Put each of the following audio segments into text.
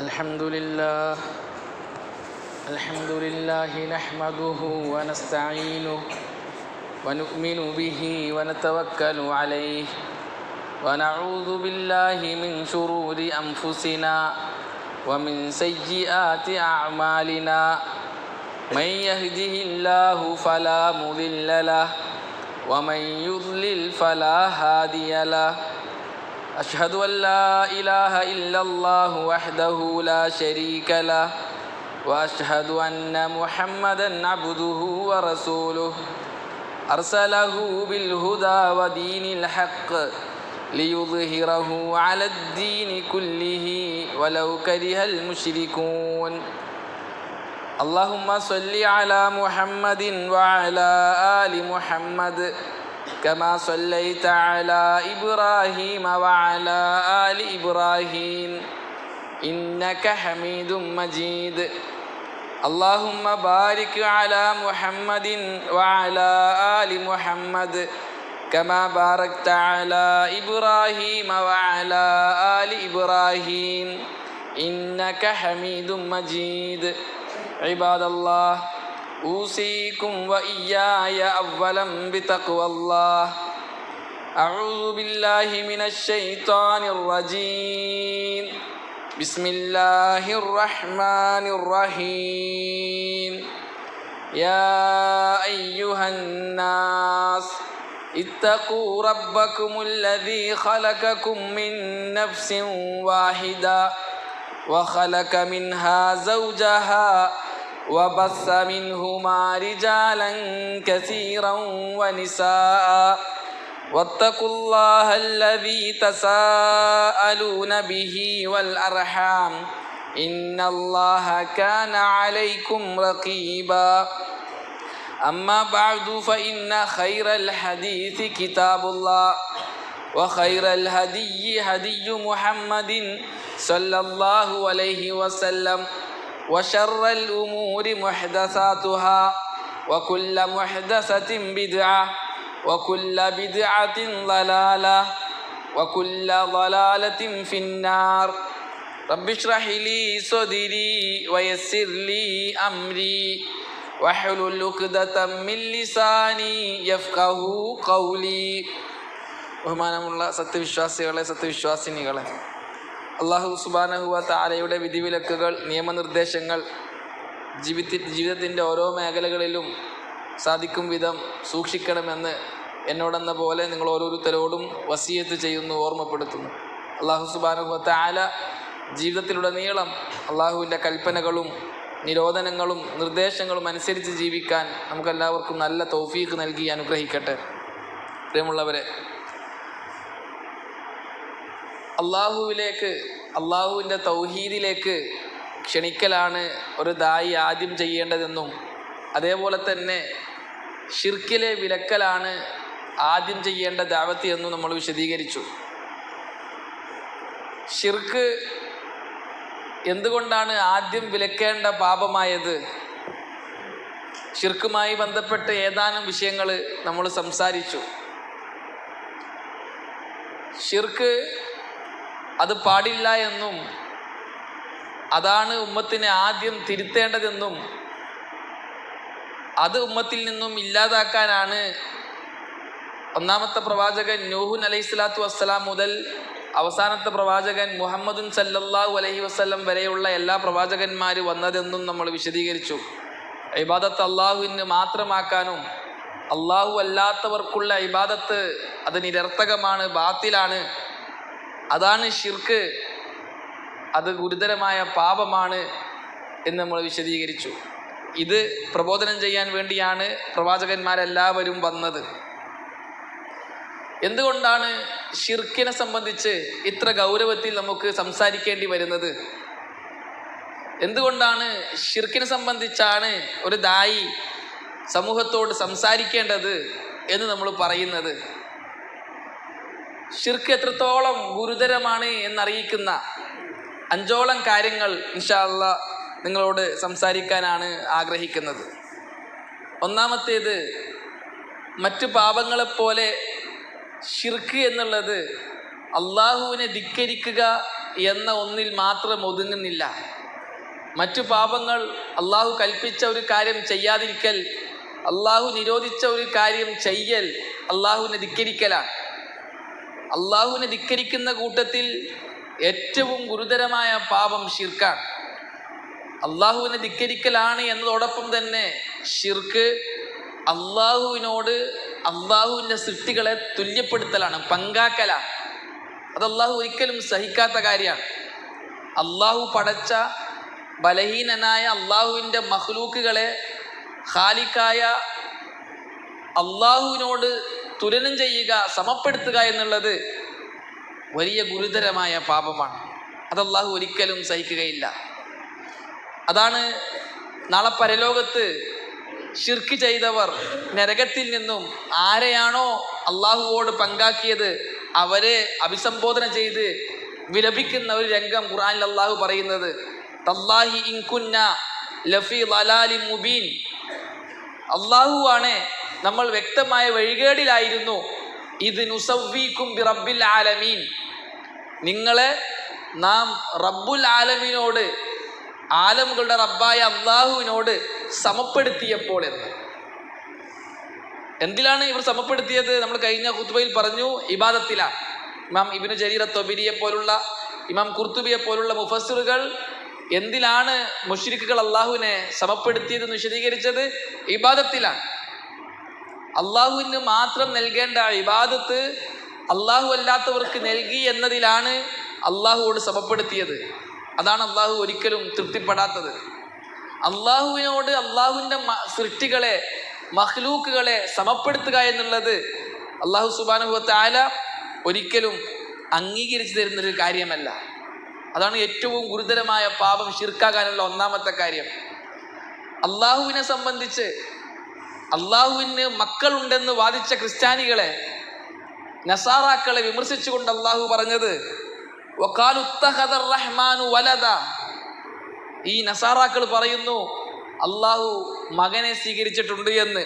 الحمد لله نحمده ونستعينه ونؤمن به ونتوكل عليه ونعوذ بالله من شرور أنفسنا ومن سيئات أعمالنا من يهده الله فلا مضل له ومن يضلل فلا هادي له أشهد أن لا إله إلا الله وحده لا شريك له وأشهد أن محمدًا عبده ورسوله أرسله بالهدى ودين الحق ليظهره على الدين كله ولو كره المشركون اللهم صل على محمد وعلى آل محمد كما صليت على إبراهيم وعلى آل إبراهيم إنك حميد مجيد اللهم بارك على محمد وعلى آل محمد كما باركت على إبراهيم وعلى آل إبراهيم إنك حميد مجيد عباد الله أوصيكم وإياي أولا بتقوى الله أعوذ بالله من الشيطان الرجيم بسم الله الرحمن الرحيم يا أيها الناس اتقوا ربكم الذي خلقكم من نفس واحدة وخلق منها زوجها وبث منهما رجالا كثيرا ونساء واتقوا الله الذي تساءلون به والأرحام إن الله كان عليكم رقيبا أما بعد فإن خير الحديث كتاب الله وخير الهدي هدي محمد صلى الله عليه وسلم وشر الأمور محدثاتها وكل محدثة بدعة وكل بدعة ضلالة وكل ضلالة في النار رب اشرح لي صدري ويسر لي أمري واحلل عقدة من لساني يفقهوا قولي ബഹുമാനമുള്ള സത്യവിശ്വാസികളെ സത്യവിശ്വാസിനികളെ അല്ലാഹു സുബ്ഹാനഹു വ തആലയുടെ വിധിവിലക്കുകൾ നിയമനിർദ്ദേശങ്ങൾ ജീവിതത്തിൻ്റെ ഓരോ മേഖലകളിലും സാധിക്കും വിധം സൂക്ഷിക്കണമെന്ന് എന്നോടെന്ന പോലെ നിങ്ങൾ ഓരോരുത്തരോടും വസിയത്ത് ചെയ്യുന്നു, ഓർമ്മപ്പെടുത്തുന്നു. അല്ലാഹു സുബ്ഹാനഹു വ തആല ജീവിതത്തിലുടനീളം അല്ലാഹുവിൻ്റെ കൽപ്പനകളും നിരോധനങ്ങളും നിർദ്ദേശങ്ങളും അനുസരിച്ച് ജീവിക്കാൻ നമുക്കെല്ലാവർക്കും നല്ല തൗഫീഖ് നൽകി അനുഗ്രഹിക്കട്ടെ. പ്രിയമുള്ളവരെ, അള്ളാഹുവിലേക്ക്, അള്ളാഹുവിൻ്റെ തൗഹീദിലേക്ക് ക്ഷണിക്കലാണ് ഒരു ദായി ആദ്യം ചെയ്യേണ്ടതെന്നും അതേപോലെ തന്നെ ഷിർക്കിലെ വിലക്കലാണ് ആദ്യം ചെയ്യേണ്ട ദഅവത്ത് എന്നും നമ്മൾ വിശദീകരിച്ചു. ഷിർക്ക് എന്തുകൊണ്ടാണ് ആദ്യം വിലക്കേണ്ട പാപമായത്? ഷിർക്കുമായി ബന്ധപ്പെട്ട് ഏതാനും വിഷയങ്ങൾ നമ്മൾ സംസാരിച്ചു. ഷിർക്ക് അത് പാടില്ല എന്നും അതാണ് ഉമ്മത്തിനെ ആദ്യം തിരുത്തേണ്ടതെന്നും അത് ഉമ്മത്തിൽ നിന്നും ഇല്ലാതാക്കാനാണ് ഒന്നാമത്തെ പ്രവാചകൻ നൂഹ് അലൈഹിസ്സലാത്തു വസ്സലാം മുതൽ അവസാനത്തെ പ്രവാചകൻ മുഹമ്മദുൻ സല്ലല്ലാഹു അലൈഹി വസല്ലം വരെയുള്ള എല്ലാ പ്രവാചകന്മാർ വന്നതെന്നും നമ്മൾ വിശദീകരിച്ചു. ഇബാദത്ത് അള്ളാഹുവിന് മാത്രമാക്കാനും അള്ളാഹു അല്ലാത്തവർക്കുള്ള ഇബാദത്ത് അത് നിരർത്ഥകമാണ്, ബാത്തിലാണ്, അതാണ് ഷിർക്ക്, അത് ഗുരുതരമായ പാപമാണ് എന്ന് നമ്മൾ വിശദീകരിച്ചു. ഇത് പ്രബോധനം ചെയ്യാൻ വേണ്ടിയാണ് പ്രവാചകന്മാരെല്ലാവരും വന്നത്. എന്തുകൊണ്ടാണ് ഷിർക്കിനെ സംബന്ധിച്ച് ഇത്ര ഗൗരവത്തിൽ നമുക്ക് സംസാരിക്കേണ്ടി വരുന്നത്? എന്തുകൊണ്ടാണ് ഷിർക്കിനെ സംബന്ധിച്ചാണ് ഒരു ദായി സമൂഹത്തോട് സംസാരിക്കേണ്ടത് എന്ന് നമ്മൾ പറയുന്നത്? ഷിർക്ക് എത്രത്തോളം ഗുരുതരമാണ് എന്നറിയിക്കുന്ന 5ഓളം കാര്യങ്ങൾ ഇൻഷാ അല്ലാഹ് നിങ്ങളോട് സംസാരിക്കാനാണ് ആഗ്രഹിക്കുന്നത്. ഒന്നാമത്തേത്, മറ്റു പാപങ്ങളെപ്പോലെ ഷിർക്ക് എന്നുള്ളത് അള്ളാഹുവിനെ ധിക്കരിക്കുക എന്ന ഒന്നിൽ മാത്രം ഒതുങ്ങുന്നില്ല. മറ്റു പാപങ്ങൾ അള്ളാഹു കൽപ്പിച്ച ഒരു കാര്യം ചെയ്യാതിരിക്കൽ, അള്ളാഹു നിരോധിച്ച ഒരു കാര്യം ചെയ്യൽ അള്ളാഹുവിനെ ധിക്കരിക്കലാണ്. അള്ളാഹുവിനെ ധിക്കരിക്കുന്ന കൂട്ടത്തിൽ ഏറ്റവും ഗുരുതരമായ പാപം ഷിർക്കാണ്. അള്ളാഹുവിനെ ധിക്കരിക്കലാണ് എന്നതോടൊപ്പം തന്നെ ഷിർക്ക് അള്ളാഹുവിനോട് അള്ളാഹുവിൻ്റെ സൃഷ്ടികളെ തുല്യപ്പെടുത്തലാണ്, പങ്കാക്കലാണ്. അത് അള്ളാഹു ഒരിക്കലും സഹിക്കാത്ത കാര്യമാണ്. അള്ളാഹു പടച്ച ബലഹീനനായ അള്ളാഹുവിൻ്റെ മഖ്ലൂക്കുകളെ ഖാലിക്കായ അള്ളാഹുവിനോട് തുലനം ചെയ്യുക, സമപ്പെടുത്തുക എന്നുള്ളത് വലിയ ഗുരുതരമായ പാപമാണ്. അത് അള്ളാഹു ഒരിക്കലും സഹിക്കുകയില്ല. അതാണ് നാളെ പരലോകത്ത് ശിർക്ക് ചെയ്തവർ നരകത്തിൽ നിന്നും ആരെയാണോ അള്ളാഹുവോട് പങ്കാക്കിയത് അവരെ അഭിസംബോധന ചെയ്ത് വിലപിക്കുന്ന ഒരു രംഗം ഖുർആനിൽ അള്ളാഹു പറയുന്നത്, തല്ലാഹി ഇൻ കുന്ന ലഫീ ളലാലിൻ മുബീൻ. അള്ളാഹുവാണ്, നമ്മൾ വ്യക്തമായ വഴികേടിലായിരുന്നു. ഇത് നുസവ്വീക്കും ബി റബ്ബിൽ ആലമീൻ, നിങ്ങളെ നാം റബ്ബുൽ ആലമീനോട്, ആലമുകളുടെ റബ്ബായ അള്ളാഹുവിനോട് സമപ്പെടുത്തിയപ്പോൾ എന്ന്. എന്തിലാണ് ഇവർ സമപ്പെടുത്തിയത്? നമ്മൾ കഴിഞ്ഞ ഖുത്ബയിൽ പറഞ്ഞു, ഇബാദത്തിലാണ്. ഇമാം ഇബ്നു ജരീർ അത്തൊബരിയെ പോലുള്ള, ഇമാം ഖുർത്തുബിയെ പോലുള്ള മുഫസ്സിറുകൾ എന്തിലാണ് മുശ്രിക്കുകൾ അള്ളാഹുവിനെ സമപ്പെടുത്തിയതെന്ന് വിശദീകരിച്ചത് ഇബാദത്തിലാണ്. അള്ളാഹുവിന് മാത്രം നൽകേണ്ട ഇബാദത്ത് അള്ളാഹു അല്ലാത്തവർക്ക് നൽകി എന്നതിലാണ് അള്ളാഹുവോട് സമപ്പെടുത്തിയത്. അതാണ് അള്ളാഹു ഒരിക്കലും തൃപ്തിപ്പെടാത്തത്. അള്ളാഹുവിനോട് അള്ളാഹുവിൻ്റെ സൃഷ്ടികളെ, മഖ്ലൂക്കുകളെ സമപ്പെടുത്തുക എന്നുള്ളത് അള്ളാഹു സുബ്ഹാനഹു വ തആല ഒരിക്കലും അംഗീകരിച്ചു തരുന്നൊരു കാര്യമല്ല. അതാണ് ഏറ്റവും ഗുരുതരമായ പാപം, ശിർക്കാകാനുള്ള ഒന്നാമത്തെ കാര്യം. അള്ളാഹുവിനെ സംബന്ധിച്ച് അള്ളാഹുവിന് മക്കളുണ്ടെന്ന് വാദിച്ച ക്രിസ്ത്യാനികളെ, നസാറാക്കളെ വിമർശിച്ചുകൊണ്ട് അള്ളാഹു പറഞ്ഞത്, വഖാലു ഇത്തഖദർ റഹ്മാനു വലദ. ഈ നസാറാക്കൾ പറയുന്നു അള്ളാഹു മകനെ സ്വീകരിച്ചിട്ടുണ്ട് എന്ന്.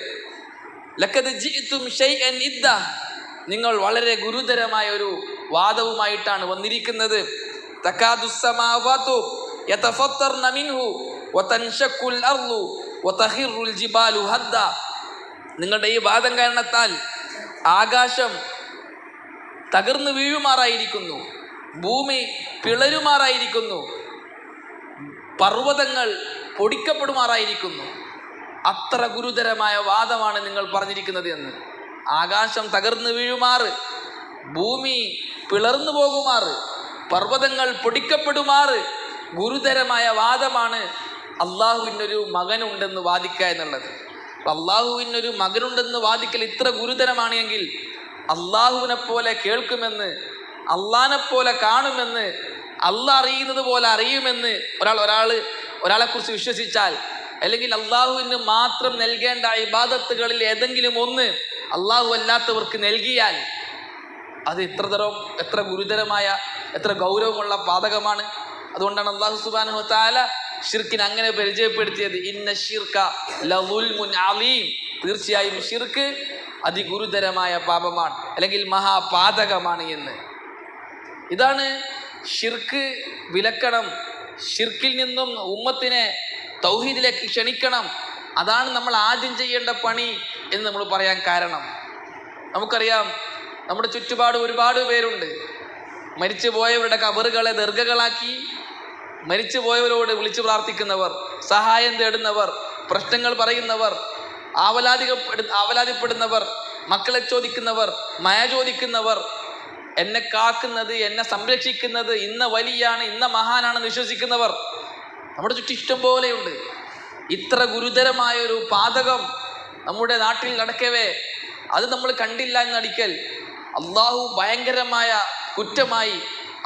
ലഖദ് ജിഅ്തും ശൈഅൻ ഇദ്ദ, നിങ്ങൾ വളരെ ഗുരുതരമായ ഒരു വാദവുമായിട്ടാണ് വന്നിരിക്കുന്നത്. തകാദുസ് സമാവാതു യതഫത്തർന മിൻഹു വതൻശഖുൽ അർളു വതഖിറുൽ ജിബാലു ഹദ്ദ. നിങ്ങളുടെ ഈ വാദം കാരണത്താൽ ആകാശം തകർന്നു വീഴുമാറായിരിക്കുന്നു, ഭൂമി പിളരുമാറായിരിക്കുന്നു, പർവ്വതങ്ങൾ പൊടിക്കപ്പെടുമാറായിരിക്കുന്നു. അത്ര ഗുരുതരമായ വാദമാണ് നിങ്ങൾ പറഞ്ഞിരിക്കുന്നത് എന്ന്. ആകാശം തകർന്നു വീഴുമാറ്, ഭൂമി പിളർന്നു പോകുമാറ്, പർവ്വതങ്ങൾ പൊടിക്കപ്പെടുമാറ് ഗുരുതരമായ വാദമാണ് അള്ളാഹുവിനൊരു മകനുണ്ടെന്ന് വാദിക്കുക എന്നുള്ളത്. അള്ളാഹുവിനൊരു മകനുണ്ടെന്ന് വാദിക്കൽ ഇത്ര ഗുരുതരമാണ് എങ്കിൽ അള്ളാഹുവിനെ പോലെ കേൾക്കുമെന്ന്, അള്ളാഹിനെപ്പോലെ കാണുമെന്ന്, അള്ളാഹ് അറിയുന്നത് പോലെ അറിയുമെന്ന് ഒരാളെക്കുറിച്ച് വിശ്വസിച്ചാൽ, അല്ലെങ്കിൽ അള്ളാഹുവിന് മാത്രം നൽകേണ്ട ഇബാദത്തുകളിൽ ഏതെങ്കിലും ഒന്ന് അള്ളാഹു അല്ലാത്തവർക്ക് നൽകിയാൽ അത് എത്ര ഗുരുതരമായ, എത്ര ഗൗരവമുള്ള പാതകമാണ്. അതുകൊണ്ടാണ് അള്ളാഹു സുബ്ഹാനഹു വ തആല ഷിർക്കിനെ അങ്ങനെ പരിചയപ്പെടുത്തിയത്, ഇന്ന ശിർക ലളുൽമുൻ അലീം. തീർച്ചയായും ഷിർക്ക് അതിഗുരുതരമായ പാപമാണ്, അല്ലെങ്കിൽ മഹാപാതകമാണ് എന്ന്. ഇതാണ് ഷിർക്ക് വിലക്കണം. ഷിർക്കിൽ നിന്നും ഉമ്മത്തിനെ തൗഹീദിലേക്ക് ക്ഷണിക്കണം. അതാണ് നമ്മൾ ആദ്യം ചെയ്യേണ്ട പണി എന്ന് നമ്മൾ പറയാൻ കാരണം, നമുക്കറിയാം നമ്മുടെ ചുറ്റുപാട് ഒരുപാട് പേരുണ്ട്. മരിച്ചു പോയവരുടെ ഖബറുകളെ ദർഗകളാക്കി മരിച്ചു പോയവരോട് വിളിച്ചു പ്രാർത്ഥിക്കുന്നവർ, സഹായം തേടുന്നവർ, പ്രശ്നങ്ങൾ പറയുന്നവർ, ആവലാതിപ്പെടുന്നവർ, മക്കളെ ചോദിക്കുന്നവർ, മയ ചോദിക്കുന്നവർ, എന്നെ കാക്കുന്നത്, എന്നെ സംരക്ഷിക്കുന്നത് ഇന്ന വലിയാണ്, ഇന്ന മഹാനാണെന്ന് വിശ്വസിക്കുന്നവർ നമ്മുടെ ചുറ്റും ഇഷ്ടം പോലെയുണ്ട്. ഇത്ര ഗുരുതരമായൊരു പാതകം നമ്മുടെ നാട്ടിൽ നടക്കവേ അത് നമ്മൾ കണ്ടില്ല എന്നടിക്കൽ അള്ളാഹു ഭയങ്കരമായ കുറ്റമായി,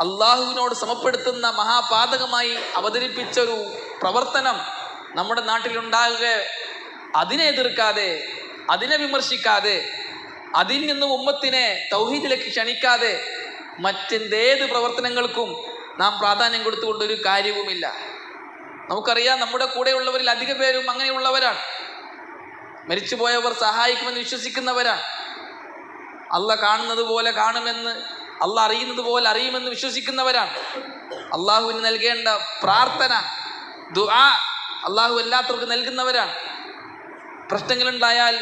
അള്ളാഹുവിനോട് സമപ്പെടുത്തുന്ന മഹാപാതകമായി അവതരിപ്പിച്ച ഒരു പ്രവർത്തനം നമ്മുടെ നാട്ടിലുണ്ടാകുക, അതിനെ എതിർക്കാതെ, അതിനെ വിമർശിക്കാതെ, അതിൽ നിന്നും ഉമ്മത്തിനെ തൗഹീദിലേക്ക് ക്ഷണിക്കാതെ മറ്റെന്തേത് പ്രവർത്തനങ്ങൾക്കും നാം പ്രാധാന്യം കൊടുത്തുകൊണ്ടൊരു കാര്യവുമില്ല. നമുക്കറിയാം നമ്മുടെ കൂടെയുള്ളവരിൽ അധിക പേരും അങ്ങനെയുള്ളവരാണ്. മരിച്ചുപോയവർ സഹായിക്കുമെന്ന് വിശ്വസിക്കുന്നവരാണ്. അള്ളാഹ് കാണുന്നത് പോലെ കാണുമെന്ന് അള്ളാഹ് അറിയുന്നത് പോലെ അറിയുമെന്ന് വിശ്വസിക്കുന്നവരാണ്. അള്ളാഹുവിന് നൽകേണ്ട പ്രാർത്ഥന, ദുആ അള്ളാഹു എല്ലാത്തവർക്ക് നൽകുന്നവരാണ്. പ്രശ്നങ്ങളുണ്ടായാൽ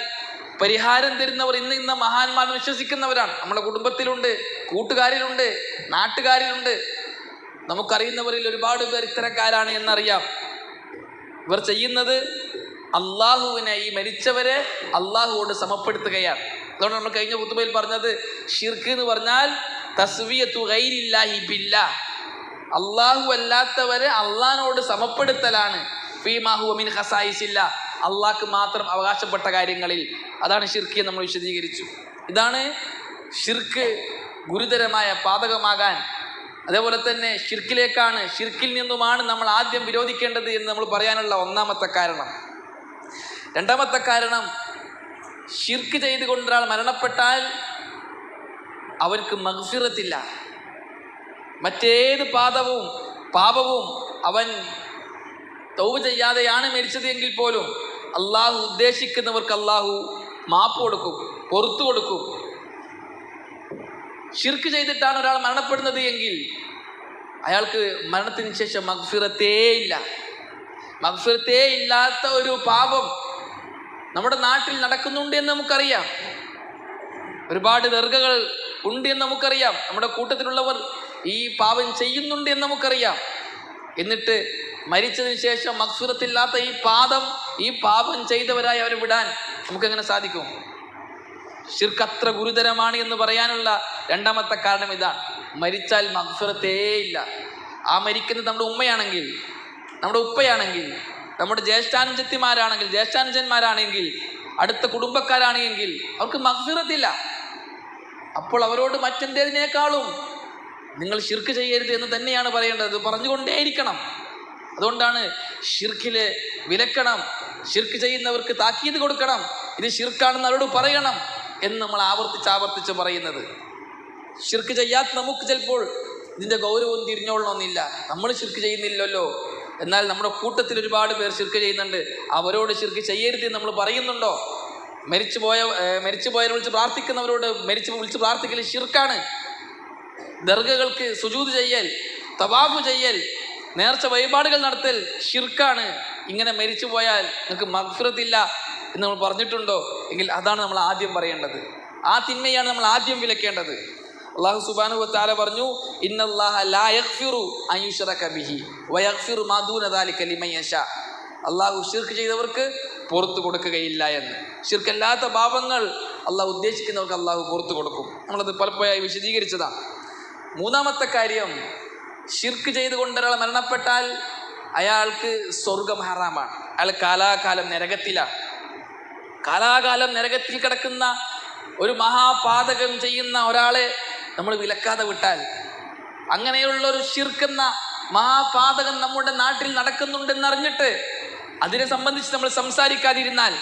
പരിഹാരം തരുന്നവർ ഇന്ന മഹാന്മാർ വിശ്വസിക്കുന്നവരാണ്. നമ്മുടെ കുടുംബത്തിലുണ്ട്, കൂട്ടുകാരിലുണ്ട്, നാട്ടുകാരിലുണ്ട്. നമുക്കറിയുന്നവരിൽ ഒരുപാട് പേർ ഇത്തരക്കാരാണ് എന്നറിയാം. ഇവർ ചെയ്യുന്നത് അള്ളാഹുവിനെ, ഈ മരിച്ചവരെ അള്ളാഹുവോട് സമപ്പെടുത്തുകയാണ്. അതുകൊണ്ട് നമ്മൾ കഴിഞ്ഞ ഖുതുബയിൽ പറഞ്ഞത് ഷിർക്ക് എന്ന് പറഞ്ഞാൽ തസ്വിയത്തു ഗൈരില്ലാഹി ബില്ലാഹ്, അള്ളാഹു അല്ലാത്തവരെ അള്ളാഹിനോട് സമപ്പെടുത്തലാണ്. ഫീമാ ഹുവ മിൻ ഖസായിസില്ലാഹ്, അള്ളാഹ്ക്ക് മാത്രം അവകാശപ്പെട്ട കാര്യങ്ങളിൽ. അതാണ് ഷിർക്ക് നമ്മൾ വിശദീകരിച്ചു. ഇതാണ് ഷിർക്ക് ഗുരുതരമായ പാതകമാകാൻ, അതേപോലെ തന്നെ ഷിർക്കിൽ നിന്നുമാണ് നമ്മൾ ആദ്യം വിരോധിക്കേണ്ടത് എന്ന് നമ്മൾ പറയാനുള്ള ഒന്നാമത്തെ കാരണം. രണ്ടാമത്തെ കാരണം, ഷിർക്ക് ചെയ്തുകൊണ്ടൊരാൾ മരണപ്പെട്ടാൽ അവർക്ക് മഗ്ഫിറത്തില്ല. മറ്റേത് പാപവും അവൻ തൗബ ചെയ്യാതെയാണ് മരിച്ചത് എങ്കിൽ പോലും അള്ളാഹു ഉദ്ദേശിക്കുന്നവർക്ക് അള്ളാഹു മാപ്പ് കൊടുക്കും, പുറത്തു കൊടുക്കും. ഷിർക്ക് ചെയ്തിട്ടാണ് ഒരാൾ മരണപ്പെടുന്നത് എങ്കിൽ അയാൾക്ക് മരണത്തിന് ശേഷം മഗ്ഫിറത്തേ ഇല്ലാത്ത ഒരു പാപം നമ്മുടെ നാട്ടിൽ നടക്കുന്നുണ്ട് എന്ന് നമുക്കറിയാം. ഒരുപാട് ദർഗകൾ ഉണ്ട് എന്ന് നമുക്കറിയാം. നമ്മുടെ കൂട്ടത്തിലുള്ളവർ ഈ പാപം ചെയ്യുന്നുണ്ട് എന്ന് നമുക്കറിയാം. എന്നിട്ട് മരിച്ചതിന് ശേഷം മഗ്ഫിറത്തില്ലാത്ത ഈ പാപം ചെയ്തവരായി അവരെ വിടാൻ നമുക്കെങ്ങനെ സാധിക്കും? ഷിർക്ക് അത്ര ഗുരുതരമാണ് എന്ന് പറയാനുള്ള രണ്ടാമത്തെ കാരണം ഇതാണ്. മരിച്ചാൽ മഗ്ഫിറത്തേ ഇല്ല. ആ മരിക്കുന്നത് നമ്മുടെ ഉമ്മയാണെങ്കിൽ, നമ്മുടെ ഉപ്പയാണെങ്കിൽ, നമ്മുടെ ജ്യേഷ്ഠാനുജന്മാരാണെങ്കിൽ, അടുത്ത കുടുംബക്കാരാണെങ്കിൽ അവർക്ക് മഗ്ഫിറത്തില്ല. അപ്പോൾ അവരോട് മറ്റെന്തേതിനേക്കാളും നിങ്ങൾ ഷിർക്ക് ചെയ്യരുത് എന്ന് തന്നെയാണ് പറയേണ്ടത്, പറഞ്ഞുകൊണ്ടേയിരിക്കണം. അതുകൊണ്ടാണ് ഷിർക്കിലെ വിലക്കണം, ഷിർക്ക് ചെയ്യുന്നവർക്ക് താക്കീത് കൊടുക്കണം, ഇത് ഷിർക്കാണെന്ന് അവരോട് പറയണം എന്ന് നമ്മൾ ആവർത്തിച്ച് പറയുന്നത്. ഷിർക്ക് ചെയ്യാത്ത നമുക്ക് ചിലപ്പോൾ ഇതിൻ്റെ ഗൗരവം തിരിഞ്ഞോളണമെന്നില്ല. നമ്മൾ ഷിർക്ക് ചെയ്യുന്നില്ലല്ലോ, എന്നാൽ നമ്മുടെ കൂട്ടത്തിൽ ഒരുപാട് പേർ ഷിർക്ക് ചെയ്യുന്നുണ്ട്, അവരോട് ഷിർക്ക് ചെയ്യരുത് എന്ന് നമ്മൾ പറയുന്നുണ്ടോ? മരിച്ചുപോയവരെ വിളിച്ച് പ്രാർത്ഥിക്കുന്നവരോട് വിളിച്ച് പ്രാർത്ഥിക്കൽ ഷിർക്കാണ്. ദർഗകൾക്ക് സുജൂദ് ചെയ്യൽ, തവാഫ് ചെയ്യൽ, നേർച്ച വഴിപാടുകൾ നടത്തൽ ഷിർക്കാണ്. ഇങ്ങനെ മരിച്ചു പോയാൽ നിങ്ങൾക്ക് മഗ്ഫിറത്തില്ല എന്ന് നമ്മൾ പറഞ്ഞിട്ടുണ്ടോ? എങ്കിൽ അതാണ് നമ്മൾ ആദ്യം പറയേണ്ടത്. ആ തിന്മയാണ് നമ്മൾ ആദ്യം വിലക്കേണ്ടത്. അല്ലാഹു സുബ്ഹാനഹു വ തആല പറഞ്ഞു, ഇന്നല്ലാഹ ലാ യഗ്ഫിറു അൻ യുശ്റക ബിഹി വയഗ്ഫിറു മാ ദൂന ദാലിക ലിമൻ യശാ. അള്ളാഹു ഷിർക്ക് ചെയ്തവർക്ക് പുറത്തു കൊടുക്കുകയില്ല എന്ന്. ഷിർക്കല്ലാത്ത പാപങ്ങൾ അള്ളാഹു ഉദ്ദേശിക്കുന്നവർക്ക് അള്ളാഹു പുറത്തു കൊടുക്കും. നമ്മളത് പലപ്പോഴായി വിശദീകരിച്ചതാണ്. മൂന്നാമത്തെ കാര്യം, ഷിർക്ക് ചെയ്തുകൊണ്ട് ഒരാൾ മരണപ്പെട്ടാൽ അയാൾക്ക് സ്വർഗം ഹറാമാണ്. അയാൾ കാലാകാലം നരകത്തിലാണ്. കാലാകാലം നരകത്തിൽ കിടക്കുന്ന ഒരു മഹാപാതകം ചെയ്യുന്ന ഒരാളെ നമ്മൾ വിലക്കാതെ വിട്ടാൽ, അങ്ങനെയുള്ളൊരു ഷിർക്കെന്ന മഹാപാതകം നമ്മുടെ നാട്ടിൽ നടക്കുന്നുണ്ടെന്നറിഞ്ഞിട്ട് അതിനെ സംബന്ധിച്ച് നമ്മൾ സംസാരിക്കാതിരുന്നാൽ,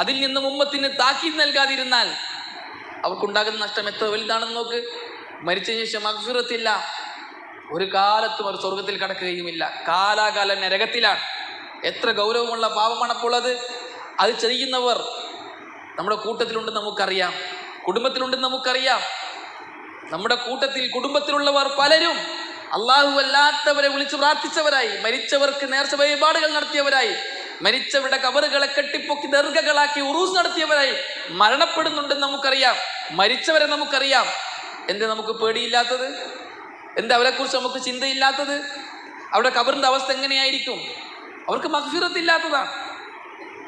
അതിൽ നിന്നും ഉമ്മത്തിന് താക്കീത് നൽകാതിരുന്നാൽ അവർക്കുണ്ടാകുന്ന നഷ്ടം എത്ര വലുതാണെന്ന് നോക്ക്. മരിച്ച ശേഷം മഗ്ഫിറത്തില്ല, ഒരു കാലത്തും അവർ സ്വർഗത്തിൽ കടക്കുകയുമില്ല, കാലാകാലം നരകത്തിലാണ്. എത്ര ഗൗരവമുള്ള പാപമാണ് അപ്പോൾ അത്. അത് ചെയ്യുന്നവർ നമ്മുടെ കൂട്ടത്തിലുണ്ടെന്ന് നമുക്കറിയാം, കുടുംബത്തിലുണ്ടെന്ന് നമുക്കറിയാം. നമ്മുടെ കുടുംബത്തിലുള്ളവർ പലരും അള്ളാഹു അല്ലാത്തവരെ വിളിച്ചു പ്രാർത്ഥിച്ചവരായി, മരിച്ചവർക്ക് നേർച്ച വഴിപാടുകൾ നടത്തിയവരായി, മരിച്ചവരുടെ കബറുകളെ കെട്ടിപ്പൊക്കി ദർഗകളാക്കി ഉറൂസ് നടത്തിയവരായി മരണപ്പെടുന്നുണ്ടെന്ന് നമുക്കറിയാം. മരിച്ചവരെ നമുക്കറിയാം. എന്താ നമുക്ക് പേടിയില്ലാത്തത്? എന്താ അവരെക്കുറിച്ച് നമുക്ക് ചിന്തയില്ലാത്തത്? അവരുടെ കബറിൻ്റെ അവസ്ഥ എങ്ങനെയായിരിക്കും? അവർക്ക് മഗ്ഫിറത്തില്ലാത്തതാണ്.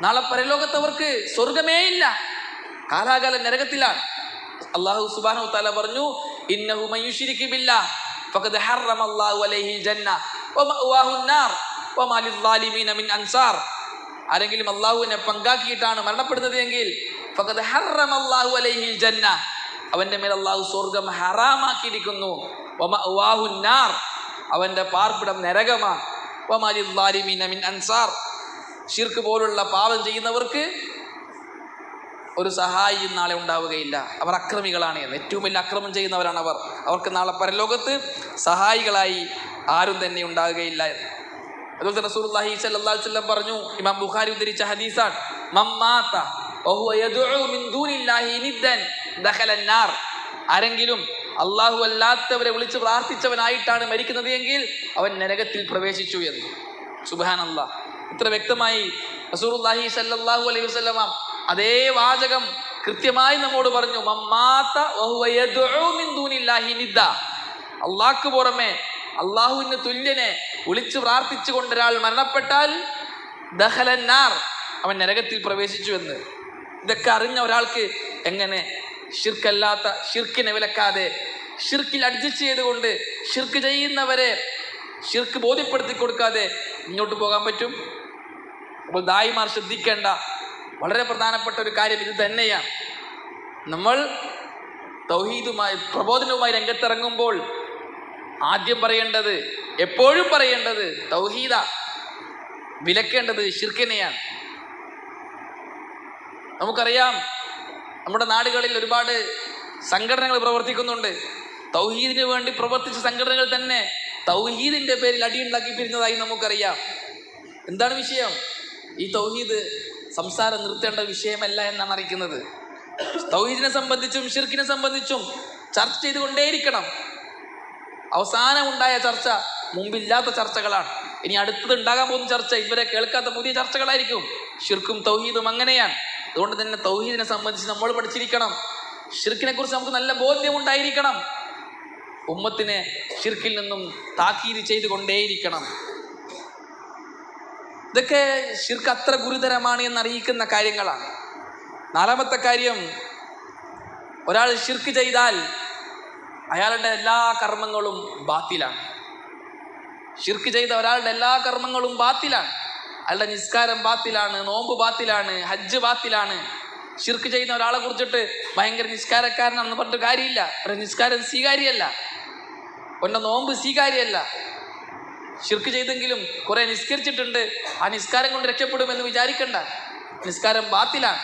നാളെ പരലോകത്ത് അവർക്ക് സ്വർഗമേ ഇല്ല, കാലാകാലം നരകത്തിലാണ്. അല്ലാഹു സുബ്ഹാനഹു വ തആല പറഞ്ഞു, ഇന്നഹു മൻ യുശ്രിക് ബില്ലാഹ് ഫഖദ് ഹറമല്ലാഹു അലൈഹിൽ ജന്ന വമഅവാഹുൻ നാർ വമാ ലിസ്സാലിമീന മിൻ അൻസാർ. ആരെങ്കിലും അല്ലാഹുവിനെ പങ്കാക്കിയിട്ടാണ് മരണപ്പെടുന്നത് എങ്കിൽ ഫഖദ് ഹറമല്ലാഹു അലൈഹിൽ ജന്ന, അവൻ്റെ മേൽ അല്ലാഹു സ്വർഗം ഹറാമാക്കിയിരിക്കുന്നു. വമഅവാഹുൻ നാർ, അവൻ്റെ പാർപ്പിടം നരകമാണ്. വമാ ലിസ്സാലിമീന മിൻ അൻസാർ, ഷിർക്ക് പോലുള്ള പാപം ചെയ്യുന്നവർക്ക് ഒരു സഹായിയും നാളെ ഉണ്ടാവുകയില്ല. അവർ അക്രമികളാണ് എന്ന്, ഏറ്റവും വലിയ അക്രമം ചെയ്യുന്നവരാണ് അവർ. അവർക്ക് നാളെ പരലോകത്ത് സഹായികളായി ആരും തന്നെ ഉണ്ടാവുകയില്ല എന്ന്. അതുപോലെ തന്നെ റസൂലുള്ളാഹി സ്വല്ലല്ലാഹു അലൈഹി വസല്ലം പറഞ്ഞു, ഇമാം ബുഖാരി ഉദ്ധരിച്ച ഹദീസാണ്, മമ്മാത വഹുവ യദ്ഉ മിൻ ദൂനില്ലാഹി നിദ്ദൻ ദഖല അന്നാർ. ആരെങ്കിലും അള്ളാഹു അല്ലാത്തവരെ വിളിച്ച് പ്രാർത്ഥിച്ചവനായിട്ടാണ് മരിക്കുന്നത് എങ്കിൽ അവൻ നരകത്തിൽ പ്രവേശിച്ചു എന്ന്. സുബ്ഹാനല്ലാഹ്. ഇത്ര വ്യക്തമായി റസൂലുള്ളാഹി സ്വല്ലല്ലാഹു അലൈഹി വസല്ലമ അതേ വാചകം കൃത്യമായി നമ്മോട് പറഞ്ഞു. മമ്മാത വഹുവ യദ്ഉ മിൻ ദൂനില്ലാഹി നിദ്ദ. അള്ളാഹ്ക്ക് പുറമെ അള്ളാഹുവിന് തുല്യനെ വിളിച്ച് പ്രാർത്ഥിച്ചുകൊണ്ട് ഒരാൾ മരണപ്പെട്ടാൽ ദഖലന്നാർ, അവൻ നരകത്തിൽ പ്രവേശിച്ചു എന്ന്. ഇതൊക്കെ അറിഞ്ഞ ഒരാൾക്ക് എങ്ങനെ ഷിർക്കല്ലാത്ത, ഷിർക്കിനെ വിലക്കാതെ ഷിർക്കിൽ അഡ്ജസ്റ്റ് ചെയ്തുകൊണ്ട് ഷിർക്ക് ചെയ്യുന്നവരെ ഷിർക്ക് ബോധ്യപ്പെടുത്തി കൊടുക്കാതെ മുന്നോട്ട് പോകാൻ പറ്റും? അപ്പോൾ ദായിമാർ ശ്രദ്ധിക്കേണ്ട വളരെ പ്രധാനപ്പെട്ട ഒരു കാര്യം ഇത് തന്നെയാണ്. നമ്മൾ തൗഹീദുമായി പ്രബോധനവുമായി രംഗത്തിറങ്ങുമ്പോൾ ആദ്യം പറയേണ്ടത്, എപ്പോഴും പറയേണ്ടത് തൗഹീദ, വിലക്കേണ്ടത് ഷിർക്കിനെയാണ്. നമുക്കറിയാം നമ്മുടെ നാടുകളിൽ ഒരുപാട് സംഘടനകൾ പ്രവർത്തിക്കുന്നുണ്ട്. തൗഹീദിന് വേണ്ടി പ്രവർത്തിച്ച സംഘടനകൾ തന്നെ തൗഹീദിന്റെ പേരിൽ അടിയുണ്ടാക്കി പിരിഞ്ഞതായി നമുക്കറിയാം. എന്താണ് വിഷയം? ഈ തൗഹീദ് സംസാരം നിർത്തേണ്ട വിഷയമല്ല എന്നാണ് അറിയിക്കുന്നത്. തൗഹീദിനെ സംബന്ധിച്ചും ഷിർക്കിനെ സംബന്ധിച്ചും ചർച്ച ചെയ്തുകൊണ്ടേയിരിക്കണം. അവസാനം ഉണ്ടായ ചർച്ച മുമ്പില്ലാത്ത ചർച്ചകളാണ്. ഇനി അടുത്തത് ഉണ്ടാകാൻ പോകുന്ന ചർച്ച ഇവരെ കേൾക്കാത്ത പുതിയ ചർച്ചകളായിരിക്കും. ഷിർക്കും തൗഹീദും അങ്ങനെയാണ്. അതുകൊണ്ട് തന്നെ തൗഹീദിനെ സംബന്ധിച്ച് നമ്മൾ പഠിച്ചിരിക്കണം. ഷിർക്കിനെ കുറിച്ച് നമുക്ക് നല്ല ബോധ്യമുണ്ടായിരിക്കണം. ഉമ്മത്തിനെ ഷിർക്കിൽ നിന്നും താക്കീത് ചെയ്തുകൊണ്ടേയിരിക്കണം. ഇതൊക്കെ ഷിർക്ക് അത്ര ഗുരുതരമാണ് എന്നറിയിക്കുന്ന കാര്യങ്ങളാണ്. നാലാമത്തെ കാര്യം, ഒരാൾ ഷിർക്ക് ചെയ്താൽ അയാളുടെ എല്ലാ കർമ്മങ്ങളും ബാത്തിലാണ്. ഷിർക്ക് ചെയ്ത ഒരാളുടെ എല്ലാ കർമ്മങ്ങളും ബാത്തിലാണ്. അയാളുടെ നിസ്കാരം ബാത്തിലാണ്, നോമ്പ് ബാത്തിലാണ്, ഹജ്ജ് ബാത്തിലാണ്. ഷിർക്ക് ചെയ്യുന്ന ഒരാളെ കുറിച്ചിട്ട് ഭയങ്കര നിസ്കാരക്കാരനാണെന്ന് പറഞ്ഞിട്ട് കാര്യമില്ല. ഒരു നിസ്കാരം സ്വീകാര്യമല്ല, ഒന്റെ നോമ്പ് സ്വീകാര്യമല്ല. ഷിർക്ക് ചെയ്തെങ്കിലും കുറെ നിസ്കരിച്ചിട്ടുണ്ട്, ആ നിസ്കാരം കൊണ്ട് രക്ഷപ്പെടുമെന്ന് വിചാരിക്കണ്ട. നിസ്കാരം ബാത്തിലാണ്.